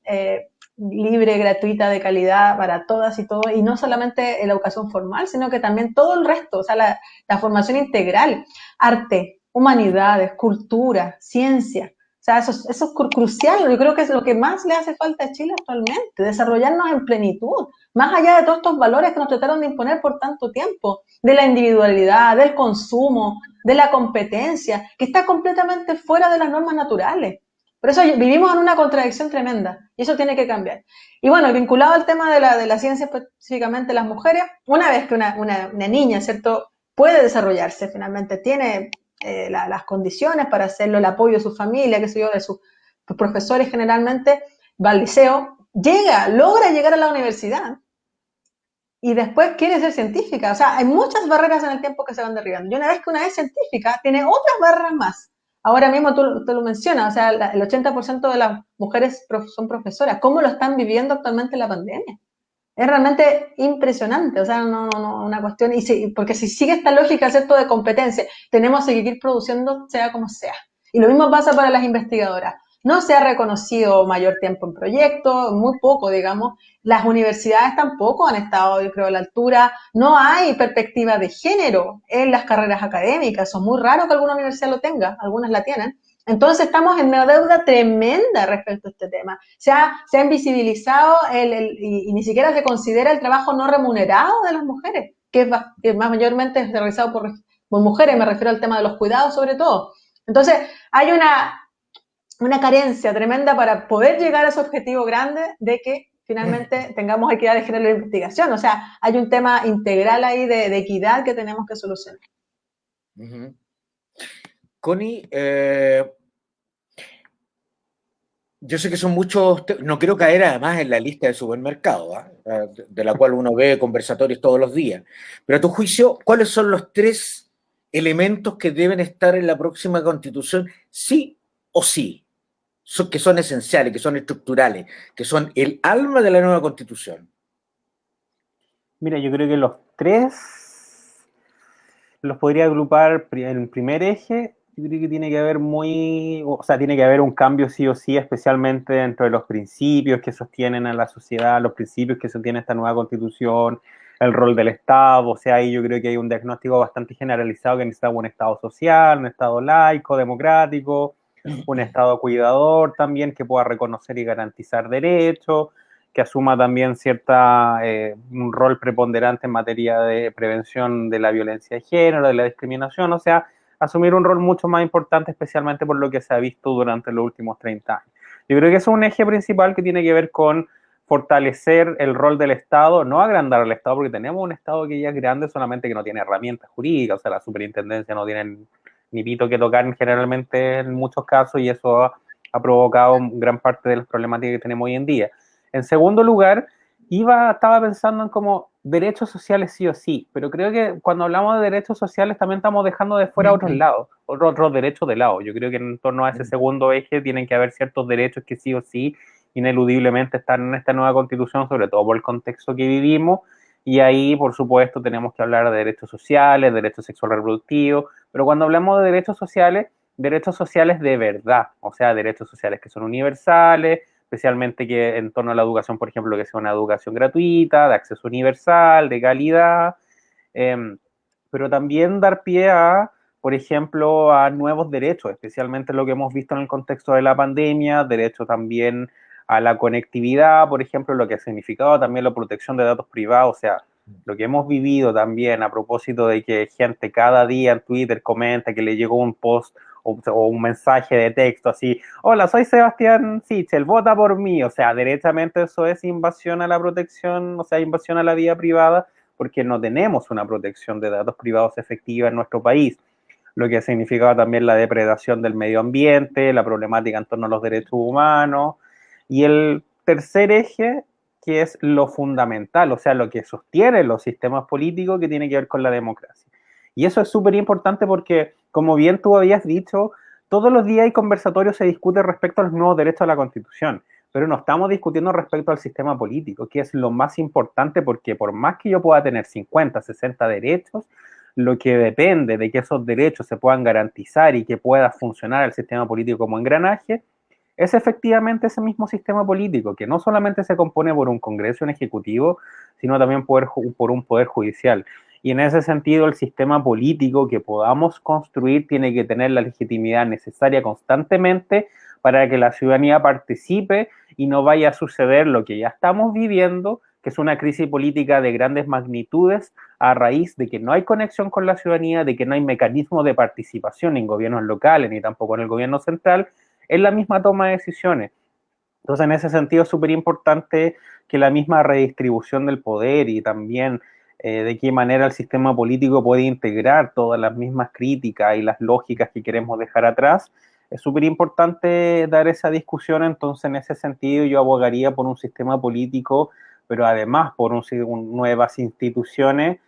libre, gratuita, de calidad para todas y todos, y no solamente la educación formal, sino que también todo el resto, o sea, la formación integral, arte, humanidades, cultura, ciencia. O sea, eso es crucial. Yo creo que es lo que más le hace falta a Chile actualmente, desarrollarnos en plenitud, más allá de todos estos valores que nos trataron de imponer por tanto tiempo, de la individualidad, del consumo, de la competencia, que está completamente fuera de las normas naturales. Por eso vivimos en una contradicción tremenda y eso tiene que cambiar. Y bueno, vinculado al tema de la ciencia, específicamente las mujeres, una vez que una niña, ¿cierto?, puede desarrollarse, finalmente tiene las condiciones para hacerlo, el apoyo de su familia, qué sé yo, de sus profesores generalmente, va al liceo, logra llegar a la universidad y después quiere ser científica. O sea, hay muchas barreras en el tiempo que se van derribando. Y una vez científica, tiene otras barreras más. Ahora mismo tú lo mencionas, o sea, el 80% de las mujeres son profesoras. ¿Cómo lo están viviendo actualmente en la pandemia? Es realmente impresionante, o sea, una cuestión, porque si sigue esta lógica, ¿cierto?, de competencia, tenemos que seguir produciendo sea como sea. Y lo mismo pasa para las investigadoras. No se ha reconocido mayor tiempo en proyectos, muy poco, digamos. Las universidades tampoco han estado, yo creo, a la altura. No hay perspectiva de género en las carreras académicas. Son muy raro que alguna universidad lo tenga, algunas la tienen. Entonces estamos en una deuda tremenda respecto a este tema. Se ha invisibilizado y ni siquiera se considera el trabajo no remunerado de las mujeres, que más mayormente es realizado por mujeres, me refiero al tema de los cuidados sobre todo. Entonces hay una carencia tremenda para poder llegar a ese objetivo grande de que finalmente tengamos equidad de género en la investigación. O sea, hay un tema integral ahí de equidad que tenemos que solucionar. Uh-huh. Connie, yo sé que son muchos, no quiero caer además en la lista de supermercado, de la cual uno ve conversatorios todos los días, pero a tu juicio, ¿cuáles son los 3 elementos que deben estar en la próxima Constitución, sí o sí, que son esenciales, que son estructurales, que son el alma de la nueva Constitución? Mira, yo creo que los 3 los podría agrupar en primer eje. Yo creo que tiene que haber tiene que haber un cambio sí o sí, especialmente dentro de los principios que sostienen a la sociedad, los principios que sostiene esta nueva Constitución, el rol del Estado. O sea, ahí yo creo que hay un diagnóstico bastante generalizado que necesitamos un Estado social, un Estado laico, democrático, un Estado cuidador también que pueda reconocer y garantizar derechos, que asuma también un rol preponderante en materia de prevención de la violencia de género, de la discriminación, o sea, asumir un rol mucho más importante, especialmente por lo que se ha visto durante los últimos 30 años. Yo creo que eso es un eje principal que tiene que ver con fortalecer el rol del Estado, no agrandar al Estado, porque tenemos un Estado que ya es grande, solamente que no tiene herramientas jurídicas, o sea, la superintendencia no tiene ni pito que tocar generalmente en muchos casos, y eso ha provocado gran parte de las problemáticas que tenemos hoy en día. En segundo lugar, estaba pensando en como derechos sociales sí o sí, pero creo que cuando hablamos de derechos sociales también estamos dejando de fuera otros lados, otros derechos de lado. Yo creo que en torno a ese segundo eje tienen que haber ciertos derechos que sí o sí ineludiblemente están en esta nueva Constitución, sobre todo por el contexto que vivimos, y ahí, por supuesto, tenemos que hablar de derechos sociales, derechos sexual reproductivos, pero cuando hablamos de derechos sociales de verdad, o sea, derechos sociales que son universales, especialmente que en torno a la educación, por ejemplo, que sea una educación gratuita, de acceso universal, de calidad, pero también dar pie por ejemplo, a nuevos derechos, especialmente lo que hemos visto en el contexto de la pandemia, derecho también a la conectividad, por ejemplo, lo que ha significado también la protección de datos privados, o sea, lo que hemos vivido también a propósito de que gente cada día en Twitter comenta que le llegó un post o un mensaje de texto así, hola, soy Sebastián Sichel, vota por mí, o sea, derechamente eso es invasión a la protección, o sea, invasión a la vida privada, porque no tenemos una protección de datos privados efectiva en nuestro país, lo que ha significado también la depredación del medio ambiente, la problemática en torno a los derechos humanos, y el tercer eje, que es lo fundamental, o sea, lo que sostiene los sistemas políticos, que tiene que ver con la democracia. Y eso es súper importante porque, como bien tú habías dicho, todos los días hay conversatorios, se discute respecto a los nuevos derechos de la Constitución, pero no estamos discutiendo respecto al sistema político, que es lo más importante, porque por más que yo pueda tener 50, 60 derechos, lo que depende de que esos derechos se puedan garantizar y que pueda funcionar el sistema político como engranaje, es efectivamente ese mismo sistema político, que no solamente se compone por un Congreso y un Ejecutivo, sino también por un Poder Judicial. Y en ese sentido, el sistema político que podamos construir tiene que tener la legitimidad necesaria constantemente para que la ciudadanía participe y no vaya a suceder lo que ya estamos viviendo, que es una crisis política de grandes magnitudes a raíz de que no hay conexión con la ciudadanía, de que no hay mecanismo de participación en gobiernos locales ni tampoco en el gobierno central, en la misma toma de decisiones. Entonces, en ese sentido, es súper importante que la misma redistribución del poder y también de qué manera el sistema político puede integrar todas las mismas críticas y las lógicas que queremos dejar atrás. Es súper importante dar esa discusión, entonces en ese sentido yo abogaría por un sistema político, pero además por nuevas instituciones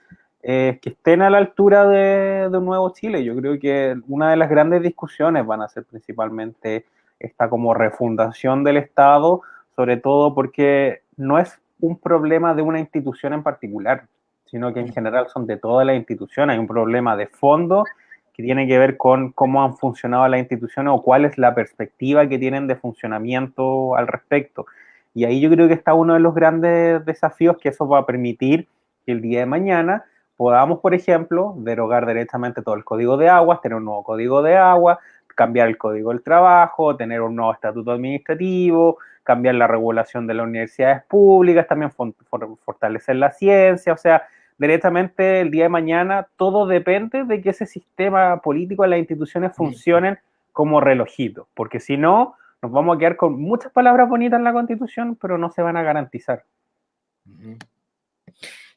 que estén a la altura de un nuevo Chile. Yo creo que una de las grandes discusiones van a ser principalmente esta como refundación del Estado, sobre todo porque no es un problema de una institución en particular, sino que en general son de todas las instituciones. Hay un problema de fondo que tiene que ver con cómo han funcionado las instituciones o cuál es la perspectiva que tienen de funcionamiento al respecto. Y ahí yo creo que está uno de los grandes desafíos, que eso va a permitir que el día de mañana podamos, por ejemplo, derogar directamente todo el código de aguas, tener un nuevo código de agua, cambiar el código del trabajo, tener un nuevo estatuto administrativo, cambiar la regulación de las universidades públicas, también fortalecer la ciencia, o sea, directamente el día de mañana todo depende de que ese sistema político, las instituciones funcionen como relojito, porque si no, nos vamos a quedar con muchas palabras bonitas en la Constitución, pero no se van a garantizar.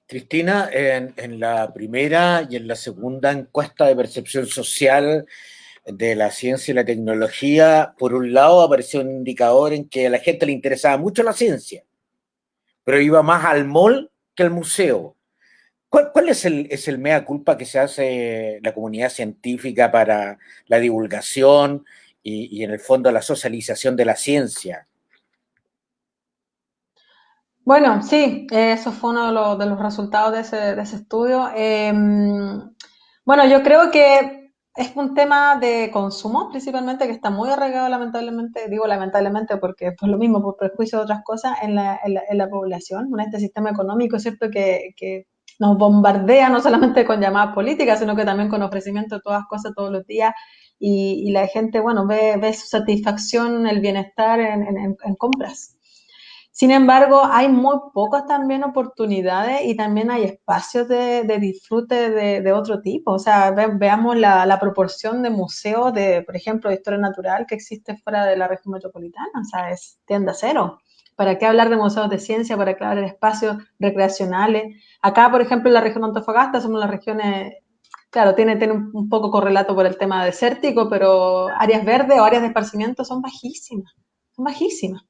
Cristina, en la primera y en la segunda encuesta de percepción social de la ciencia y la tecnología, por un lado apareció un indicador en que a la gente le interesaba mucho la ciencia, pero iba más al mall que al museo. ¿Cuál es el mea culpa que se hace la comunidad científica para la divulgación y en el fondo la socialización de la ciencia? Bueno, sí, eso fue uno de los resultados de ese estudio. Bueno, yo creo que es un tema de consumo, principalmente, que está muy arraigado, lamentablemente, digo lamentablemente porque es lo mismo, por prejuicio de otras cosas, en la población, en este sistema económico, ¿cierto?, que nos bombardea no solamente con llamadas políticas, sino que también con ofrecimiento de todas cosas todos los días, y la gente, bueno, ve su satisfacción, el bienestar en compras. Sin embargo, hay muy pocas también oportunidades y también hay espacios de disfrute de otro tipo. O sea, veamos la proporción de museos, por ejemplo, de historia natural que existe fuera de la región metropolitana. O sea, tiende a cero. ¿Para qué hablar de museos de ciencia? ¿Para qué hablar de espacios recreacionales? Acá, por ejemplo, en la región de Antofagasta somos las regiones, claro, tiene un poco correlato por el tema desértico, pero áreas verdes o áreas de esparcimiento son bajísimas. Son bajísimas.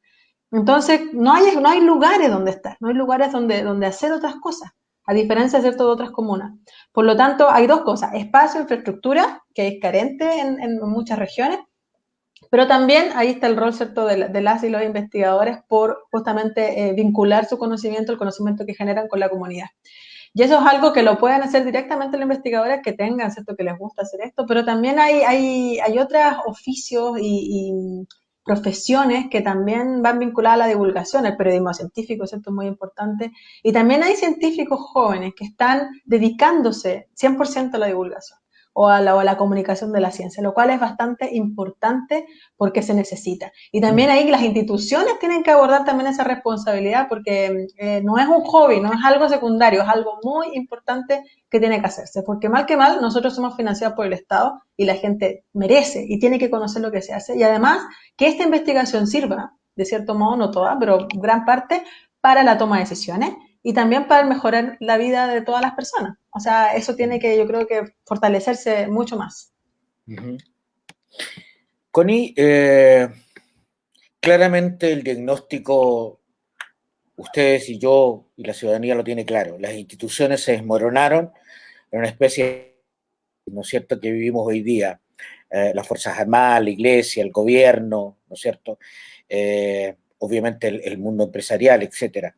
Entonces, no hay lugares donde estar, no hay lugares donde hacer otras cosas, a diferencia, ¿cierto?, de otras comunas. Por lo tanto, hay dos cosas: espacio, infraestructura, que es carente en muchas regiones, pero también ahí está el rol, ¿cierto?, de las y los investigadores por justamente vincular su conocimiento, el conocimiento que generan con la comunidad. Y eso es algo que lo pueden hacer directamente los investigadores que tengan, ¿cierto?, que les gusta hacer esto, pero también hay otros oficios y profesiones que también van vinculadas a la divulgación. El periodismo científico, ¿cierto?, es muy importante. Y también hay científicos jóvenes que están dedicándose 100% a la divulgación o a la comunicación de la ciencia, lo cual es bastante importante porque se necesita. Y también ahí las instituciones tienen que abordar también esa responsabilidad, porque no es un hobby, no es algo secundario, es algo muy importante que tiene que hacerse, porque mal que mal nosotros somos financiados por el Estado y la gente merece y tiene que conocer lo que se hace, y además que esta investigación sirva, de cierto modo, no toda, pero gran parte, para la toma de decisiones y también para mejorar la vida de todas las personas. O sea, eso tiene que, yo creo que, fortalecerse mucho más. Connie, claramente el diagnóstico, ustedes y yo y la ciudadanía lo tiene claro. Las instituciones se desmoronaron en una especie, ¿no es cierto?, que vivimos hoy día. Las Fuerzas Armadas, la Iglesia, el gobierno, ¿no es cierto?, obviamente el mundo empresarial, etcétera.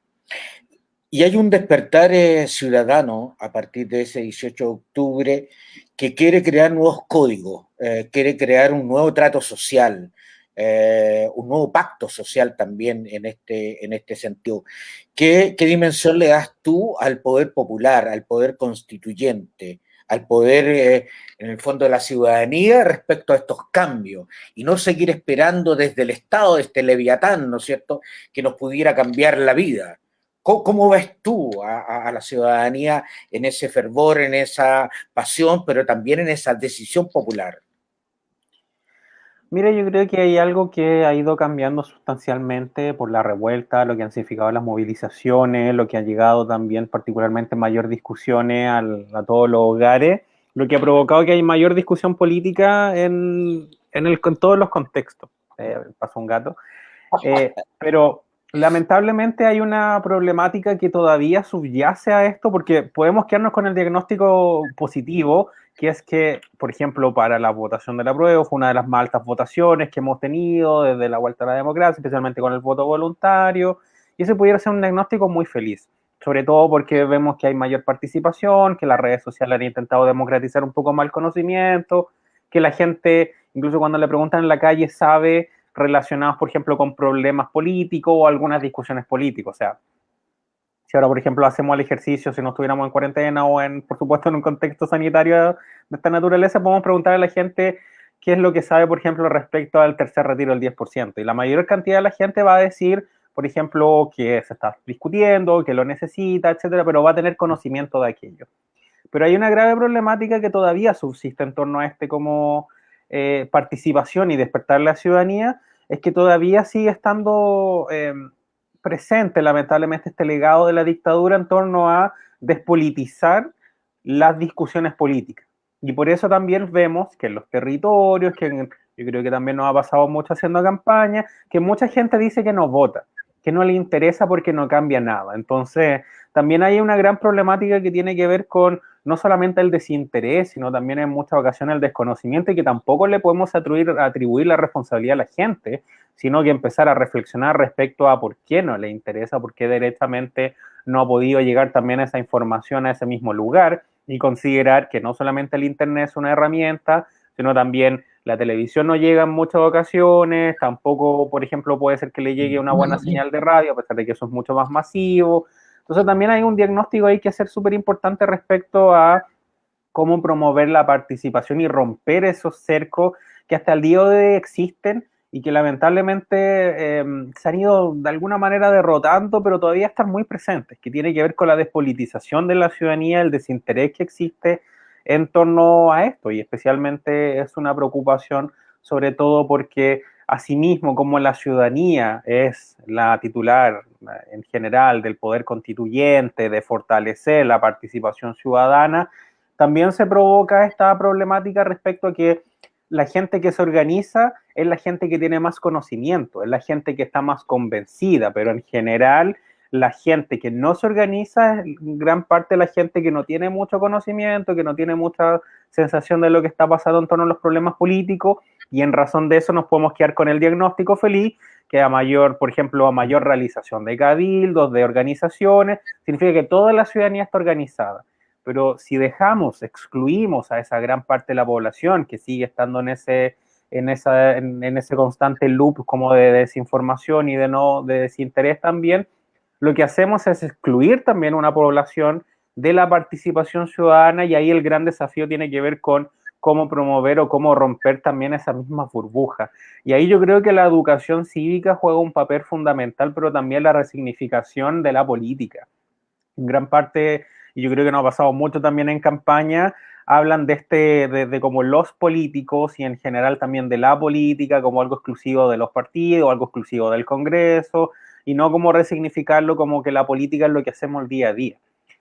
Y hay un despertar ciudadano a partir de ese 18 de octubre que quiere crear nuevos códigos, quiere crear un nuevo trato social, un nuevo pacto social también en este sentido. ¿Qué dimensión le das tú al poder popular, al poder constituyente, al poder, en el fondo, de la ciudadanía respecto a estos cambios? Y no seguir esperando desde el Estado, este leviatán, ¿no es cierto?, que nos pudiera cambiar la vida. ¿Cómo ves tú a la ciudadanía en ese fervor, en esa pasión, pero también en esa decisión popular? Mira, yo creo que hay algo que ha ido cambiando sustancialmente por la revuelta, lo que han significado las movilizaciones, lo que ha llegado también particularmente mayor discusiones a todos los hogares, lo que ha provocado que hay mayor discusión política en todos los contextos. Pasó un gato. Pero lamentablemente hay una problemática que todavía subyace a esto, porque podemos quedarnos con el diagnóstico positivo, que es que, por ejemplo, para la votación del apruebo fue una de las más altas votaciones que hemos tenido desde la vuelta a la democracia, especialmente con el voto voluntario, y ese pudiera ser un diagnóstico muy feliz, sobre todo porque vemos que hay mayor participación, que las redes sociales han intentado democratizar un poco más el conocimiento, que la gente, incluso cuando le preguntan en la calle, sabe relacionados, por ejemplo, con problemas políticos o algunas discusiones políticas. O sea, si ahora, por ejemplo, hacemos el ejercicio, si no estuviéramos en cuarentena o, por supuesto, en un contexto sanitario de esta naturaleza, podemos preguntar a la gente qué es lo que sabe, por ejemplo, respecto al tercer retiro del 10%. Y la mayor cantidad de la gente va a decir, por ejemplo, que se está discutiendo, que lo necesita, etcétera, pero va a tener conocimiento de aquello. Pero hay una grave problemática que todavía subsiste en torno a como participación y despertar la ciudadanía, es que todavía sigue estando presente, lamentablemente, este legado de la dictadura en torno a despolitizar las discusiones políticas. Y por eso también vemos que en los territorios, yo creo que también nos ha pasado mucho haciendo campaña, que mucha gente dice que no vota, que no le interesa porque no cambia nada. Entonces, también hay una gran problemática que tiene que ver con no solamente el desinterés, sino también en muchas ocasiones el desconocimiento, y que tampoco le podemos atribuir la responsabilidad a la gente, sino que empezar a reflexionar respecto a por qué no le interesa, por qué directamente no ha podido llegar también esa información a ese mismo lugar, y considerar que no solamente el Internet es una herramienta, sino también la televisión no llega en muchas ocasiones, tampoco, por ejemplo, puede ser que le llegue una buena señal de radio, a pesar de que eso es mucho más masivo. Entonces también hay un diagnóstico ahí que hacer súper importante respecto a cómo promover la participación y romper esos cercos que hasta el día de hoy existen y que lamentablemente se han ido de alguna manera derrotando, pero todavía están muy presentes, que tiene que ver con la despolitización de la ciudadanía, el desinterés que existe en torno a esto, y especialmente es una preocupación sobre todo porque asimismo como la ciudadanía es la titular en general del poder constituyente, de fortalecer la participación ciudadana, también se provoca esta problemática respecto a que la gente que se organiza es la gente que tiene más conocimiento, es la gente que está más convencida, pero en general la gente que no se organiza es gran parte de la gente que no tiene mucho conocimiento, que no tiene mucha sensación de lo que está pasando en torno a los problemas políticos, y en razón de eso nos podemos quedar con el diagnóstico feliz, que a mayor, por ejemplo, a mayor realización de cabildos, de organizaciones, significa que toda la ciudadanía está organizada. Pero si excluimos a esa gran parte de la población que sigue estando en ese constante loop como de desinformación y de desinterés también, lo que hacemos es excluir también una población de la participación ciudadana, y ahí el gran desafío tiene que ver con cómo promover o cómo romper también esa misma burbuja. Y ahí yo creo que la educación cívica juega un papel fundamental, pero también la resignificación de la política. En gran parte, y yo creo que nos ha pasado mucho también en campaña, hablan de como los políticos y en general también de la política como algo exclusivo de los partidos, algo exclusivo del Congreso, y no como resignificarlo como que la política es lo que hacemos el día a día.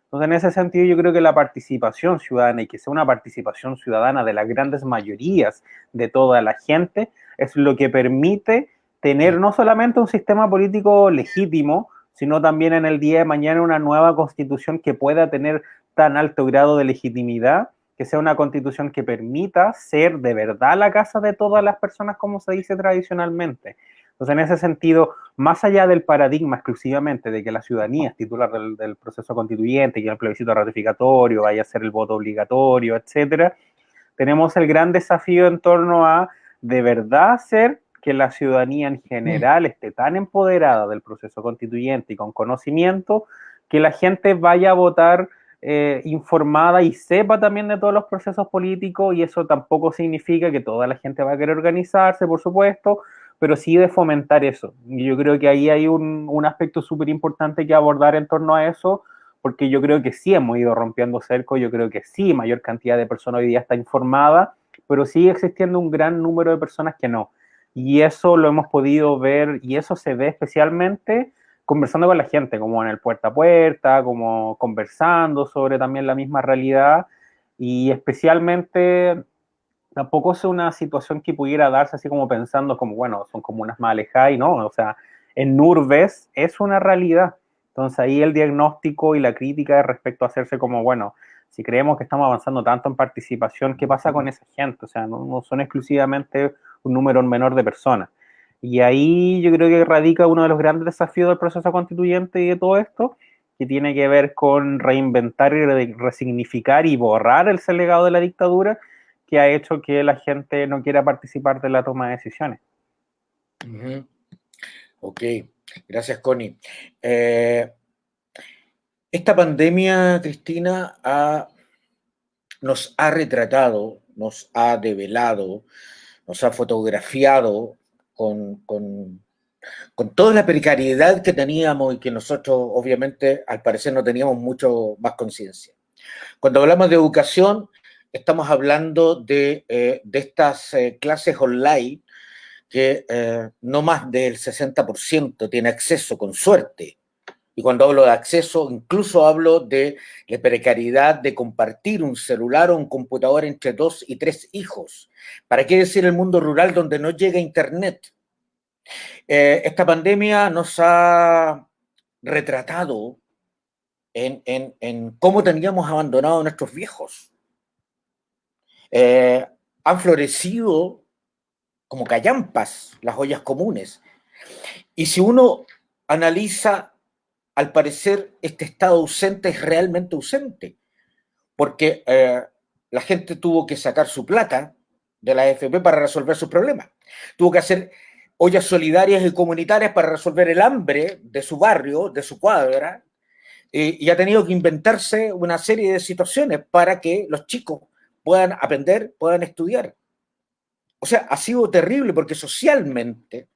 Entonces, en ese sentido, yo creo que la participación ciudadana, y que sea una participación ciudadana de las grandes mayorías de toda la gente, es lo que permite tener no solamente un sistema político legítimo, sino también en el día de mañana una nueva constitución que pueda tener tan alto grado de legitimidad, que sea una constitución que permita ser de verdad la casa de todas las personas, como se dice tradicionalmente. Entonces, en ese sentido, más allá del paradigma exclusivamente de que la ciudadanía es titular del proceso constituyente, que el plebiscito ratificatorio vaya a ser el voto obligatorio, etcétera, tenemos el gran desafío en torno a de verdad hacer que la ciudadanía en general esté tan empoderada del proceso constituyente y con conocimiento que la gente vaya a votar informada y sepa también de todos los procesos políticos, y eso tampoco significa que toda la gente va a querer organizarse, por supuesto, pero sí de fomentar eso. Y yo creo que ahí hay un aspecto súper importante que abordar en torno a eso, porque yo creo que sí hemos ido rompiendo cerco, yo creo que sí, mayor cantidad de personas hoy día está informada, pero sigue existiendo un gran número de personas que no. y eso lo hemos podido ver, y eso se ve especialmente conversando con la gente, como en el puerta a puerta, como conversando sobre también la misma realidad, y especialmente tampoco es una situación que pudiera darse así como pensando como, bueno, son comunas más alejadas y no, o sea, en urbes es una realidad. Entonces ahí el diagnóstico y la crítica respecto a hacerse como, bueno, si creemos que estamos avanzando tanto en participación, ¿qué pasa con esa gente? O sea, no son exclusivamente un número menor de personas. Y ahí yo creo que radica uno de los grandes desafíos del proceso constituyente y de todo esto, que tiene que ver con reinventar y resignificar y borrar el legado de la dictadura que ha hecho que la gente no quiera participar de la toma de decisiones. Uh-huh. Ok, gracias, Connie. Esta pandemia, Cristina, nos ha retratado, nos ha develado, nos ha fotografiado con toda la precariedad que teníamos y que nosotros, obviamente, al parecer no teníamos mucho más conciencia. Cuando hablamos de educación, estamos hablando de estas clases online que no más del 60% tiene acceso con suerte. Y cuando hablo de acceso, incluso hablo de la precariedad de compartir un celular o un computador entre 2 y 3 hijos. ¿Para qué decir el mundo rural donde no llega internet? Esta pandemia nos ha retratado en cómo teníamos abandonado a nuestros viejos. Han florecido como callampas las ollas comunes. Y si uno analiza, al parecer, este estado ausente es realmente ausente, porque la gente tuvo que sacar su plata de la AFP para resolver sus problemas. Tuvo que hacer ollas solidarias y comunitarias para resolver el hambre de su barrio, de su cuadra, y ha tenido que inventarse una serie de situaciones para que los chicos puedan aprender, puedan estudiar. O sea, ha sido terrible porque socialmente,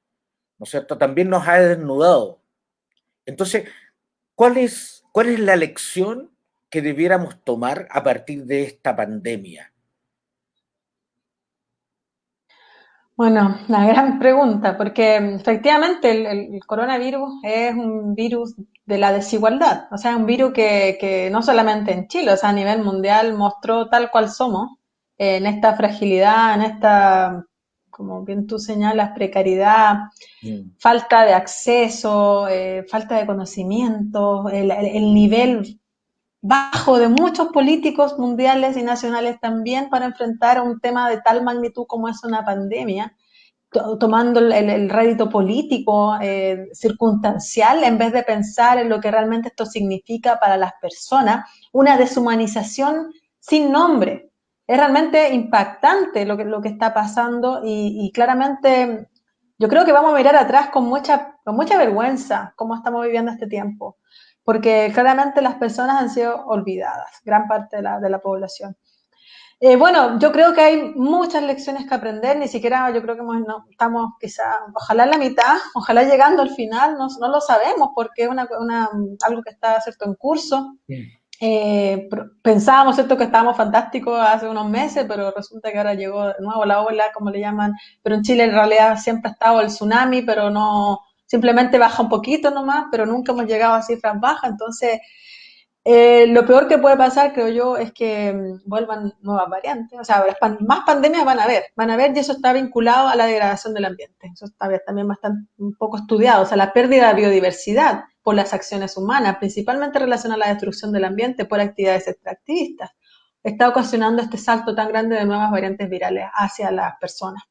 ¿no es cierto?, también nos ha desnudado. Entonces, ¿cuál es la lección que debiéramos tomar a partir de esta pandemia? Bueno, la gran pregunta, porque efectivamente el coronavirus es un virus de la desigualdad, o sea, un virus que no solamente en Chile, o sea, a nivel mundial mostró tal cual somos, en esta fragilidad, en esta, como bien tú señalas, precariedad, falta de acceso, falta de conocimiento, el nivel bajo de muchos políticos mundiales y nacionales también para enfrentar un tema de tal magnitud como es una pandemia, tomando el rédito político circunstancial en vez de pensar en lo que realmente esto significa para las personas, una deshumanización sin nombre. Es realmente impactante lo que está pasando y claramente yo creo que vamos a mirar atrás con mucha vergüenza cómo estamos viviendo este tiempo, porque claramente las personas han sido olvidadas, gran parte de la población. Bueno, yo creo que hay muchas lecciones que aprender, ni siquiera yo creo que no, estamos quizá, ojalá en la mitad, ojalá llegando al final, no lo sabemos porque es algo que está, ¿cierto?, en curso. Pensábamos, ¿cierto?, que estábamos fantásticos hace unos meses, pero resulta que ahora llegó de nuevo la ola, como le llaman, pero en Chile en realidad siempre ha estado el tsunami, pero no, simplemente baja un poquito nomás, pero nunca hemos llegado a cifras bajas, entonces lo peor que puede pasar, creo yo, es que vuelvan nuevas variantes. O sea, más pandemias van a haber, y eso está vinculado a la degradación del ambiente. Eso está también bastante un poco estudiado. O sea, la pérdida de biodiversidad por las acciones humanas, principalmente relacionada a la destrucción del ambiente por actividades extractivistas, está ocasionando este salto tan grande de nuevas variantes virales hacia las personas.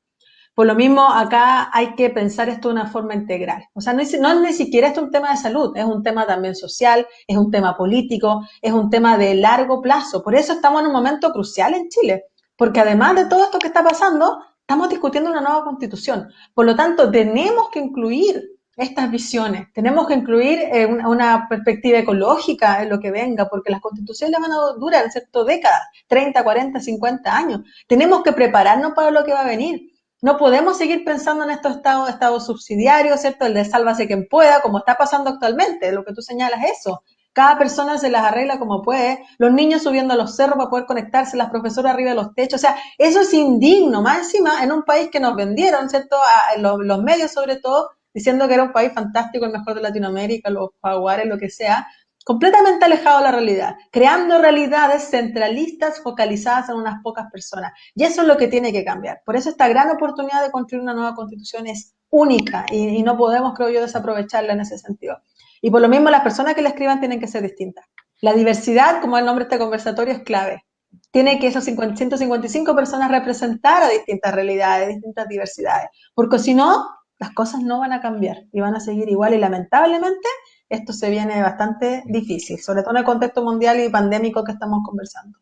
Por lo mismo, acá hay que pensar esto de una forma integral. O sea, no es ni siquiera esto un tema de salud, es un tema también social, es un tema político, es un tema de largo plazo. Por eso estamos en un momento crucial en Chile, porque además de todo esto que está pasando, estamos discutiendo una nueva constitución. Por lo tanto, tenemos que incluir estas visiones, tenemos que incluir una perspectiva ecológica en lo que venga, porque las constituciones van a durar, ¿cierto?, décadas, 30, 40, 50 años. Tenemos que prepararnos para lo que va a venir. No podemos seguir pensando en estos estados subsidiarios, ¿cierto? El de sálvase quien pueda, como está pasando actualmente, lo que tú señalas eso. cada persona se las arregla como puede, los niños subiendo a los cerros para poder conectarse, las profesoras arriba de los techos, o sea, eso es indigno, más encima en un país que nos vendieron, ¿cierto? Los medios sobre todo, diciendo que era un país fantástico, el mejor de Latinoamérica, los jaguares, lo que sea, completamente alejado de la realidad, creando realidades centralistas focalizadas en unas pocas personas. Y eso es lo que tiene que cambiar. Por eso esta gran oportunidad de construir una nueva constitución es única y no podemos, creo yo, desaprovecharla en ese sentido. Y por lo mismo las personas que la escriban tienen que ser distintas. La diversidad, como el nombre de este conversatorio, es clave. Tiene que esas 155 personas representar a distintas realidades, distintas diversidades, porque si no, las cosas no van a cambiar y van a seguir igual y lamentablemente esto se viene bastante difícil, sobre todo en el contexto mundial y pandémico que estamos conversando.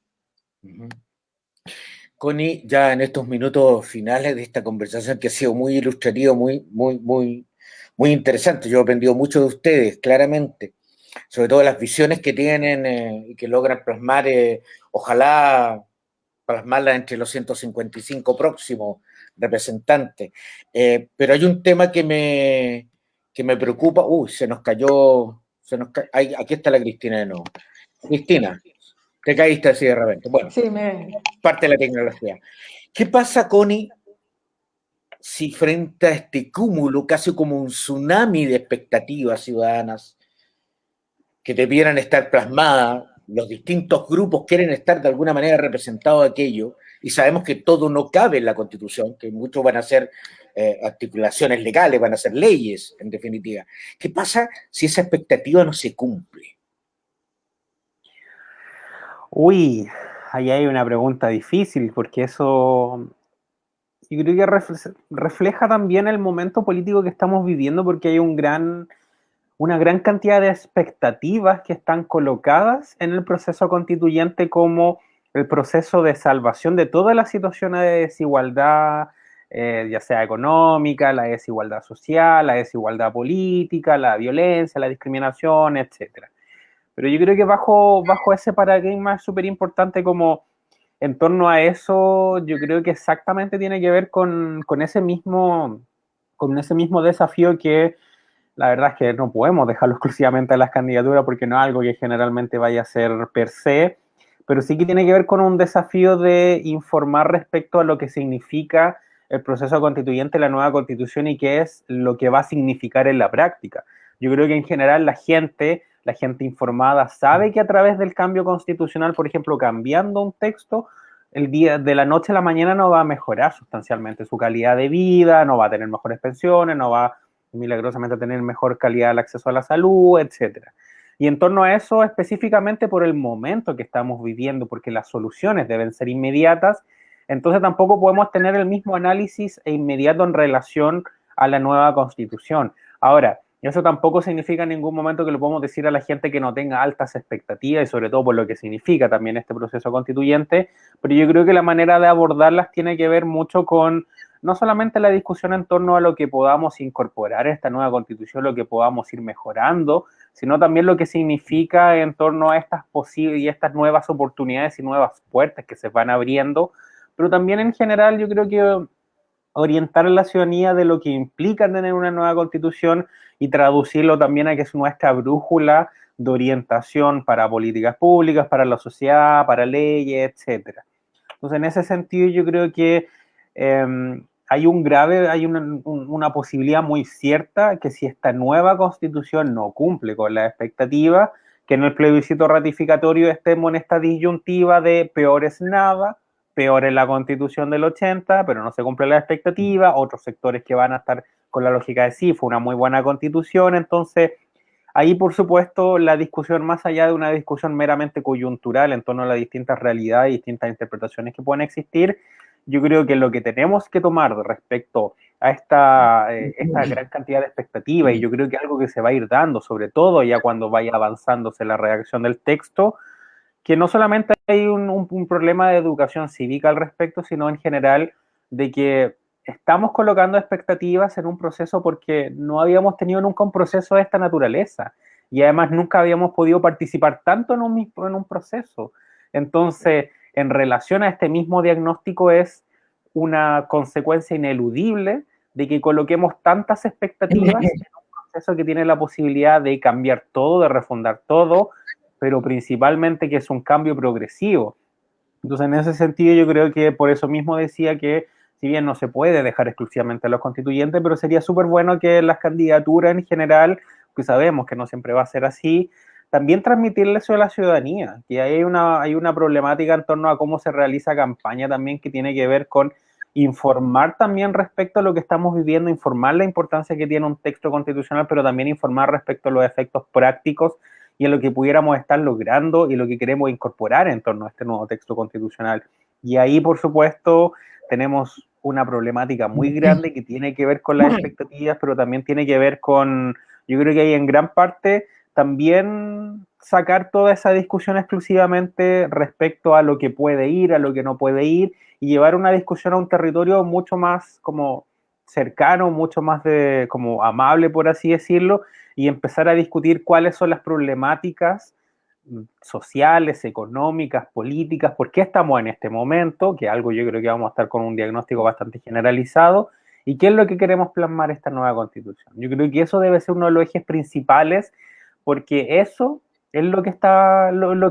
Connie, ya en estos minutos finales de esta conversación que ha sido muy ilustrativa, muy interesante, yo he aprendido mucho de ustedes, claramente, sobre todo las visiones que tienen y que logran plasmar, ojalá plasmarlas entre los 155 próximos representantes. Pero hay un tema que me preocupa. Uy, aquí está la Cristina de nuevo. Cristina, te caíste así de repente. Bueno, sí, parte de la tecnología. ¿Qué pasa, Connie, si frente a este cúmulo, casi como un tsunami de expectativas ciudadanas que debieran estar plasmadas, los distintos grupos quieren estar de alguna manera representados de aquello, y sabemos que todo no cabe en la Constitución, que muchos van a ser articulaciones legales, van a ser leyes, en definitiva? ¿Qué pasa si esa expectativa no se cumple? Uy, ahí hay una pregunta difícil, porque eso yo creo que refleja también el momento político que estamos viviendo, porque hay una gran cantidad de expectativas que están colocadas en el proceso constituyente como el proceso de salvación de todas las situaciones de desigualdad, ya sea económica, la desigualdad social, la desigualdad política, la violencia, la discriminación, etc. Pero yo creo que bajo ese paradigma es súper importante como en torno a eso, yo creo que exactamente tiene que ver con ese mismo desafío que la verdad es que no podemos dejarlo exclusivamente a las candidaturas porque no es algo que generalmente vaya a ser per se, pero sí que tiene que ver con un desafío de informar respecto a lo que significa el proceso constituyente, la nueva constitución y qué es lo que va a significar en la práctica. Yo creo que en general la gente informada sabe que a través del cambio constitucional, por ejemplo, cambiando un texto, el día de la noche a la mañana no va a mejorar sustancialmente su calidad de vida, no va a tener mejores pensiones, no va milagrosamente a tener mejor calidad del acceso a la salud, etcétera. Y en torno a eso, específicamente por el momento que estamos viviendo, porque las soluciones deben ser inmediatas, entonces tampoco podemos tener el mismo análisis e inmediato en relación a la nueva constitución. Ahora, eso tampoco significa en ningún momento que lo podemos decir a la gente que no tenga altas expectativas y sobre todo por lo que significa también este proceso constituyente, pero yo creo que la manera de abordarlas tiene que ver mucho con no solamente la discusión en torno a lo que podamos incorporar en esta nueva constitución, lo que podamos ir mejorando, sino también lo que significa en torno a estas posibles y estas nuevas oportunidades y nuevas puertas que se van abriendo, pero también en general yo creo que orientar a la ciudadanía de lo que implica tener una nueva constitución y traducirlo también a que es nuestra brújula de orientación para políticas públicas, para la sociedad, para leyes, etcétera. Entonces, en ese sentido, yo creo que hay una posibilidad muy cierta que si esta nueva constitución no cumple con la expectativa, que en el plebiscito ratificatorio estemos en esta disyuntiva de peor es nada, peor es la constitución del 80, pero no se cumple la expectativa, otros sectores que van a estar con la lógica de sí, fue una muy buena constitución, entonces ahí por supuesto la discusión más allá de una discusión meramente coyuntural en torno a las distintas realidades y distintas interpretaciones que pueden existir, yo creo que lo que tenemos que tomar respecto a esta gran cantidad de expectativas, y yo creo que algo que se va a ir dando, sobre todo ya cuando vaya avanzándose la redacción del texto, que no solamente hay un problema de educación cívica al respecto, sino en general de que estamos colocando expectativas en un proceso porque no habíamos tenido nunca un proceso de esta naturaleza y además nunca habíamos podido participar tanto en un proceso. Entonces, en relación a este mismo diagnóstico es una consecuencia ineludible de que coloquemos tantas expectativas en un proceso que tiene la posibilidad de cambiar todo, de refundar todo pero principalmente que es un cambio progresivo. Entonces, en ese sentido, yo creo que por eso mismo decía que, si bien no se puede dejar exclusivamente a los constituyentes, pero sería súper bueno que las candidaturas en general, que sabemos que no siempre va a ser así, también transmitirle eso a la ciudadanía, que hay una problemática en torno a cómo se realiza campaña también, que tiene que ver con informar también respecto a lo que estamos viviendo, informar la importancia que tiene un texto constitucional, pero también informar respecto a los efectos prácticos y a lo que pudiéramos estar logrando y lo que queremos incorporar en torno a este nuevo texto constitucional. Y ahí, por supuesto, tenemos una problemática muy grande que tiene que ver con las expectativas, pero también tiene que ver con, yo creo que hay en gran parte también sacar toda esa discusión exclusivamente respecto a lo que puede ir, a lo que no puede ir, y llevar una discusión a un territorio mucho más como cercano, mucho más de como amable, por así decirlo, y empezar a discutir cuáles son las problemáticas sociales, económicas, políticas, por qué estamos en este momento, que algo yo creo que vamos a estar con un diagnóstico bastante generalizado, y qué es lo que queremos plasmar esta nueva constitución. Yo creo que eso debe ser uno de los ejes principales, porque eso es lo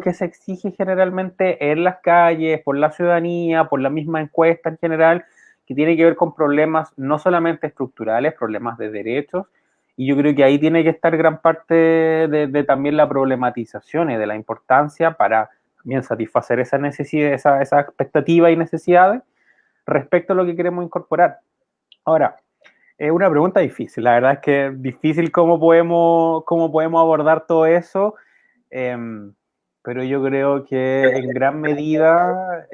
que se exige generalmente en las calles, por la ciudadanía, por la misma encuesta en general, que tiene que ver con problemas no solamente estructurales, problemas de derechos, y yo creo que ahí tiene que estar gran parte de también la problematización y de la importancia para también satisfacer esa necesidad, esa expectativa y necesidades respecto a lo que queremos incorporar. Ahora, es una pregunta difícil, la verdad es que es difícil cómo podemos abordar todo eso, eh, pero yo creo que en gran medida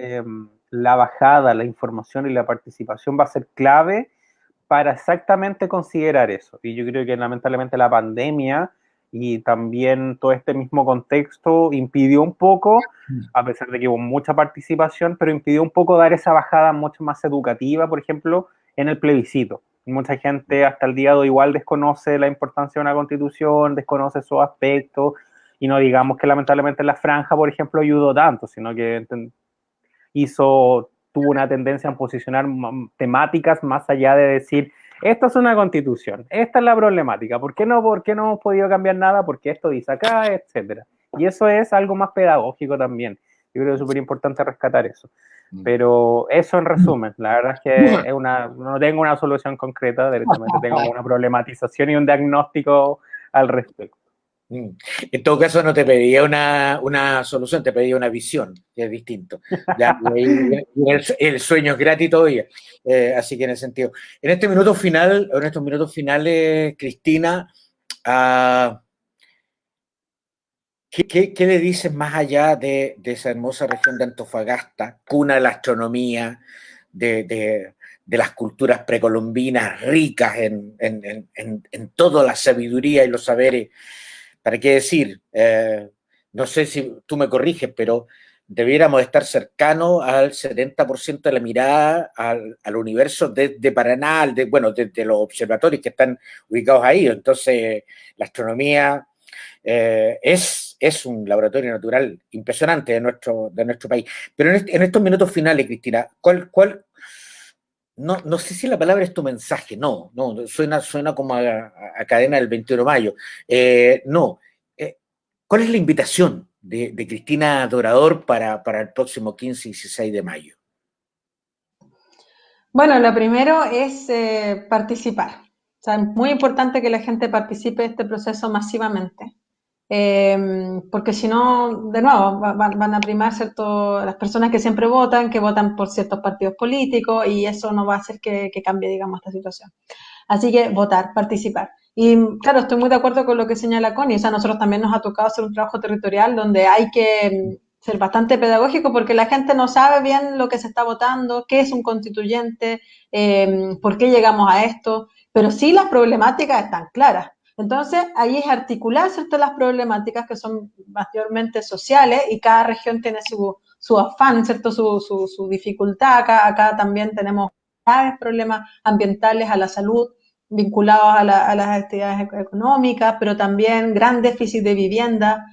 la bajada, la información y la participación va a ser clave para exactamente considerar eso. Y yo creo que lamentablemente la pandemia y también todo este mismo contexto impidió un poco, a pesar de que hubo mucha participación, pero impidió un poco dar esa bajada mucho más educativa, por ejemplo, en el plebiscito. Mucha gente hasta el día de hoy igual desconoce la importancia de una constitución, desconoce esos aspectos, y no digamos que lamentablemente la franja, por ejemplo, ayudó tanto, sino que tuvo una tendencia en posicionar temáticas más allá de decir, esta es una constitución, esta es la problemática, ¿por qué no hemos podido cambiar nada? Porque esto dice acá, etcétera. Y eso es algo más pedagógico también. Yo creo que es súper importante rescatar eso. Pero eso en resumen, la verdad es que no tengo una solución concreta, directamente tengo una problematización y un diagnóstico al respecto. En todo caso, no te pedía una solución, te pedía una visión, que es distinto. Ya, el sueño es gratis todavía. Así que en ese sentido. En estos minutos finales, Cristina, ¿qué le dices más allá de esa hermosa región de Antofagasta, cuna de la astronomía, de las culturas precolombinas ricas en toda la sabiduría y los saberes? ¿Para qué decir? No sé si tú me corriges, pero debiéramos estar cercanos al 70% de la mirada al universo desde Paraná, desde los observatorios que están ubicados ahí. Entonces, la astronomía es un laboratorio natural impresionante de nuestro país. Pero en estos minutos finales, Cristina, no sé si la palabra es tu mensaje, no, suena como a cadena del 21 de mayo. No, ¿cuál es la invitación de Cristina Dorador para el próximo 15 y 16 de mayo? Bueno, lo primero es participar. O sea, es muy importante que la gente participe de este proceso masivamente. Porque si no, de nuevo, van a primar las personas que siempre votan, que votan por ciertos partidos políticos, y eso no va a hacer que cambie, digamos, esta situación. Así que votar, participar. Y claro, estoy muy de acuerdo con lo que señala Connie. O sea, a nosotros también nos ha tocado hacer un trabajo territorial donde hay que ser bastante pedagógico porque la gente no sabe bien lo que se está votando, qué es un constituyente, por qué llegamos a esto, pero sí las problemáticas están claras. Entonces, ahí es articular, ¿cierto?, las problemáticas que son mayormente sociales y cada región tiene su afán, ¿cierto?, su dificultad. Acá también tenemos graves problemas ambientales, a la salud, vinculados a las actividades económicas, pero también gran déficit de vivienda,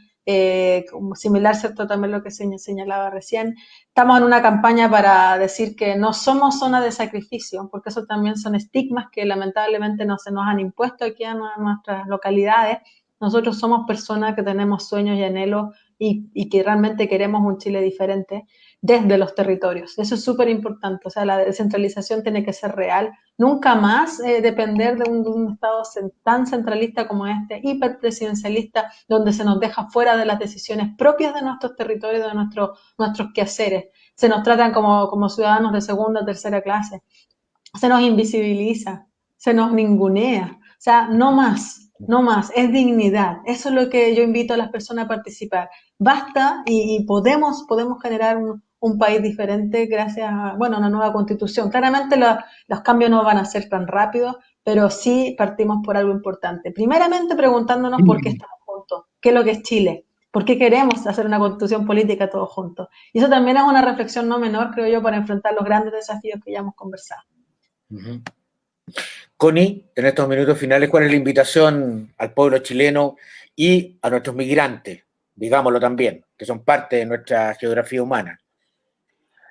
similar, ¿cierto?, también lo que señalaba recién. Estamos en una campaña para decir que no somos zona de sacrificio, porque eso también son estigmas que lamentablemente no se nos han impuesto aquí a nuestras localidades. Nosotros somos personas que tenemos sueños y anhelos y que realmente queremos un Chile diferente desde los territorios. Eso es súper importante, o sea, la descentralización tiene que ser real, nunca más depender de un Estado tan centralista como este, hiperpresidencialista, donde se nos deja fuera de las decisiones propias de nuestros territorios, de nuestros quehaceres. Se nos tratan como ciudadanos de segunda o tercera clase, se nos invisibiliza, se nos ningunea, o sea, no más, no más, es dignidad. Eso es lo que yo invito a las personas a participar. Basta y podemos generar un país diferente gracias a, bueno, una nueva constitución. Claramente los cambios no van a ser tan rápidos, pero sí partimos por algo importante. Primeramente preguntándonos por qué estamos juntos, qué es lo que es Chile, por qué queremos hacer una constitución política todos juntos. Y eso también es una reflexión no menor, creo yo, para enfrentar los grandes desafíos que ya hemos conversado. Uh-huh. Connie, en estos minutos finales, ¿cuál es la invitación al pueblo chileno y a nuestros migrantes, digámoslo también, que son parte de nuestra geografía humana?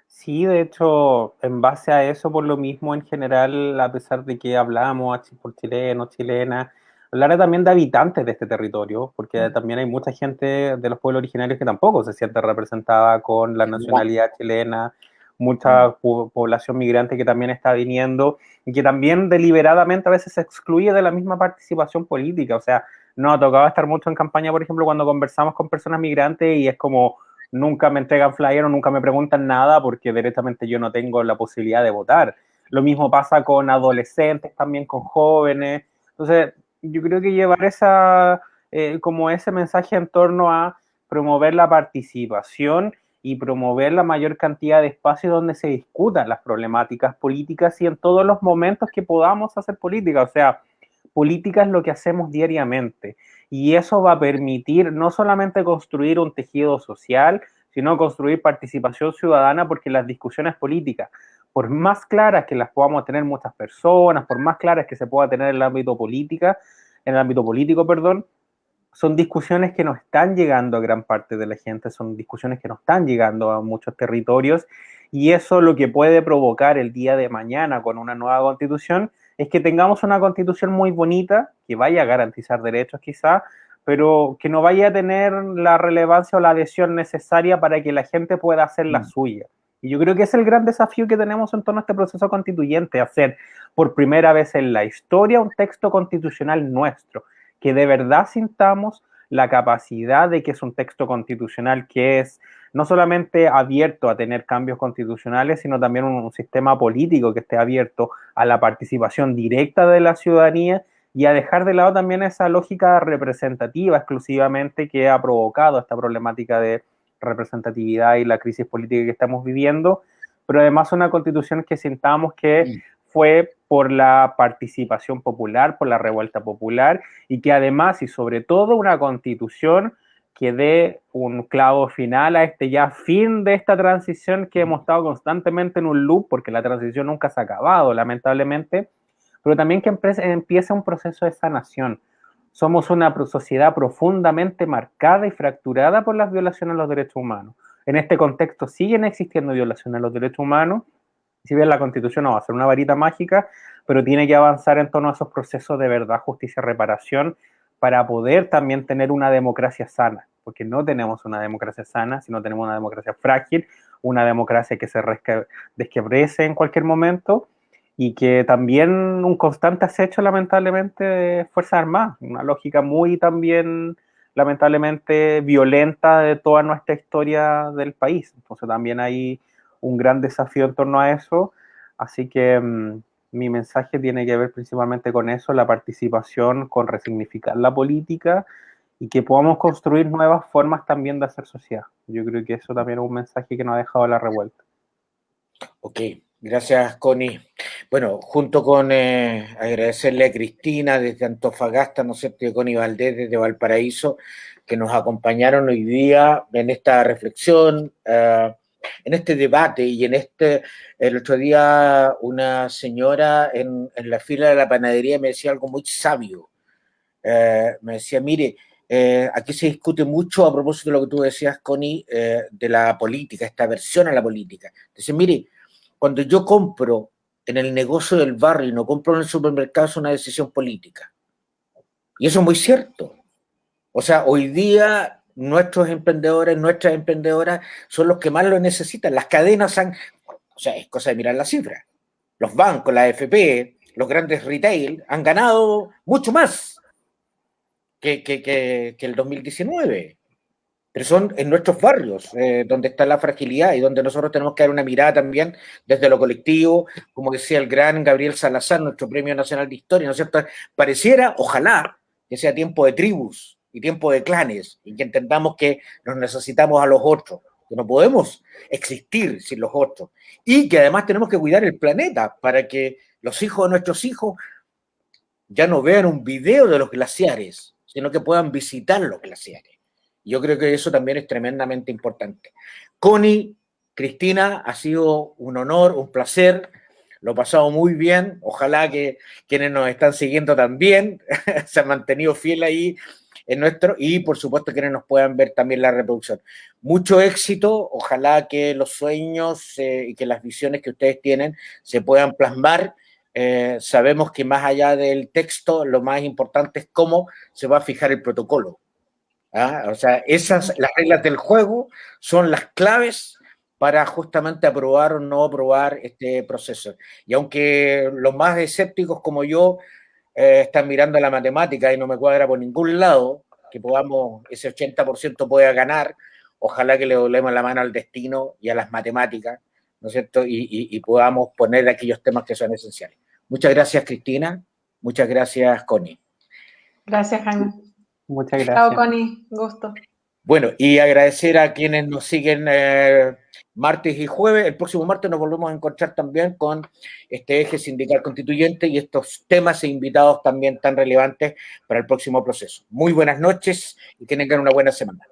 Sí, de hecho, en base a eso, por lo mismo, en general, a pesar de que hablamos por chilenos, chilenas, hablar también de habitantes de este territorio, porque también hay mucha gente de los pueblos originarios que tampoco se siente representada con la nacionalidad chilena, mucha población migrante que también está viniendo y que también deliberadamente a veces se excluye de la misma participación política. O sea, nos ha tocado estar mucho en campaña, por ejemplo, cuando conversamos con personas migrantes y es como nunca me entregan flyer o nunca me preguntan nada porque directamente yo no tengo la posibilidad de votar. Lo mismo pasa con adolescentes, también con jóvenes. Entonces, yo creo que llevar como ese mensaje en torno a promover la participación y promover la mayor cantidad de espacios donde se discutan las problemáticas políticas y en todos los momentos que podamos hacer política. O sea, política es lo que hacemos diariamente. Y eso va a permitir no solamente construir un tejido social, sino construir participación ciudadana, porque las discusiones políticas, por más claras que las podamos tener muchas personas, por más claras que se pueda tener en el ámbito político, perdón, son discusiones que no están llegando a gran parte de la gente, son discusiones que no están llegando a muchos territorios, y eso lo que puede provocar el día de mañana con una nueva constitución es que tengamos una constitución muy bonita, que vaya a garantizar derechos quizá, pero que no vaya a tener la relevancia o la adhesión necesaria para que la gente pueda hacer la suya. Y yo creo que es el gran desafío que tenemos en torno a este proceso constituyente, hacer por primera vez en la historia un texto constitucional nuestro, que de verdad sintamos la capacidad de que es un texto constitucional que es no solamente abierto a tener cambios constitucionales, sino también un sistema político que esté abierto a la participación directa de la ciudadanía y a dejar de lado también esa lógica representativa exclusivamente que ha provocado esta problemática de representatividad y la crisis política que estamos viviendo, pero además una constitución que sintamos que fue por la participación popular, por la revuelta popular, y que además y sobre todo una constitución que dé un clavo final a este ya fin de esta transición que hemos estado constantemente en un loop, porque la transición nunca se ha acabado, lamentablemente, pero también que empiece un proceso de sanación. Somos una sociedad profundamente marcada y fracturada por las violaciones a los derechos humanos. En este contexto siguen existiendo violaciones a los derechos humanos. Si bien la Constitución no va a ser una varita mágica, pero tiene que avanzar en torno a esos procesos de verdad, justicia y reparación para poder también tener una democracia sana, porque no tenemos una democracia sana, sino tenemos una democracia frágil, una democracia que se desquebrece en cualquier momento y que también un constante acecho, lamentablemente, de Fuerzas Armadas, una lógica muy también, lamentablemente, violenta de toda nuestra historia del país. Entonces también hay un gran desafío en torno a eso, así que mi mensaje tiene que ver principalmente con eso, la participación, con resignificar la política y que podamos construir nuevas formas también de hacer sociedad. Yo creo que eso también es un mensaje que nos ha dejado la revuelta. Ok, gracias Connie. Bueno, junto con agradecerle a Cristina desde Antofagasta, ¿no es cierto?, y a Connie Valdés desde Valparaíso, que nos acompañaron hoy día en esta reflexión, en este debate y el otro día una señora en la fila de la panadería me decía algo muy sabio. Me decía, mire, aquí se discute mucho a propósito de lo que tú decías, Connie, de la política, esta aversión a la política. Dice, mire, cuando yo compro en el negocio del barrio y no compro en el supermercado es una decisión política. Y eso es muy cierto. O sea, hoy día nuestros emprendedores, nuestras emprendedoras son los que más lo necesitan. Las cadenas o sea, es cosa de mirar las cifras. Los bancos, la AFP, los grandes retail han ganado mucho más que el 2019. Pero son en nuestros barrios donde está la fragilidad y donde nosotros tenemos que dar una mirada también desde lo colectivo, como decía el gran Gabriel Salazar, nuestro Premio Nacional de Historia, ¿no es cierto? Pareciera, ojalá, que sea tiempo de tribus y tiempo de clanes y que entendamos que nos necesitamos a los otros, que no podemos existir sin los otros y que además tenemos que cuidar el planeta para que los hijos de nuestros hijos ya no vean un video de los glaciares, sino que puedan visitar los glaciares. Yo creo que eso también es tremendamente importante. Connie, Cristina, ha sido un honor, un placer, lo he pasado muy bien, ojalá que quienes nos están siguiendo también se han mantenido fiel ahí en nuestro, y por supuesto quienes nos puedan ver también la reproducción. Mucho éxito, ojalá que los sueños y que las visiones que ustedes tienen se puedan plasmar. Sabemos que más allá del texto, lo más importante es cómo se va a fijar el protocolo. O sea, las reglas del juego son las claves para justamente aprobar o no aprobar este proceso. Y aunque los más escépticos como yo están mirando la matemática y no me cuadra por ningún lado, que podamos, ese 80% pueda ganar, ojalá que le doblemos la mano al destino y a las matemáticas, ¿no es cierto? Y podamos poner aquellos temas que son esenciales. Muchas gracias, Cristina. Muchas gracias, Connie. Gracias, Jaime. Muchas gracias. Chao, Connie. Gusto. Bueno, y agradecer a quienes nos siguen martes y jueves. El próximo martes nos volvemos a encontrar también con este eje sindical constituyente y estos temas e invitados también tan relevantes para el próximo proceso. Muy buenas noches y que tengan una buena semana.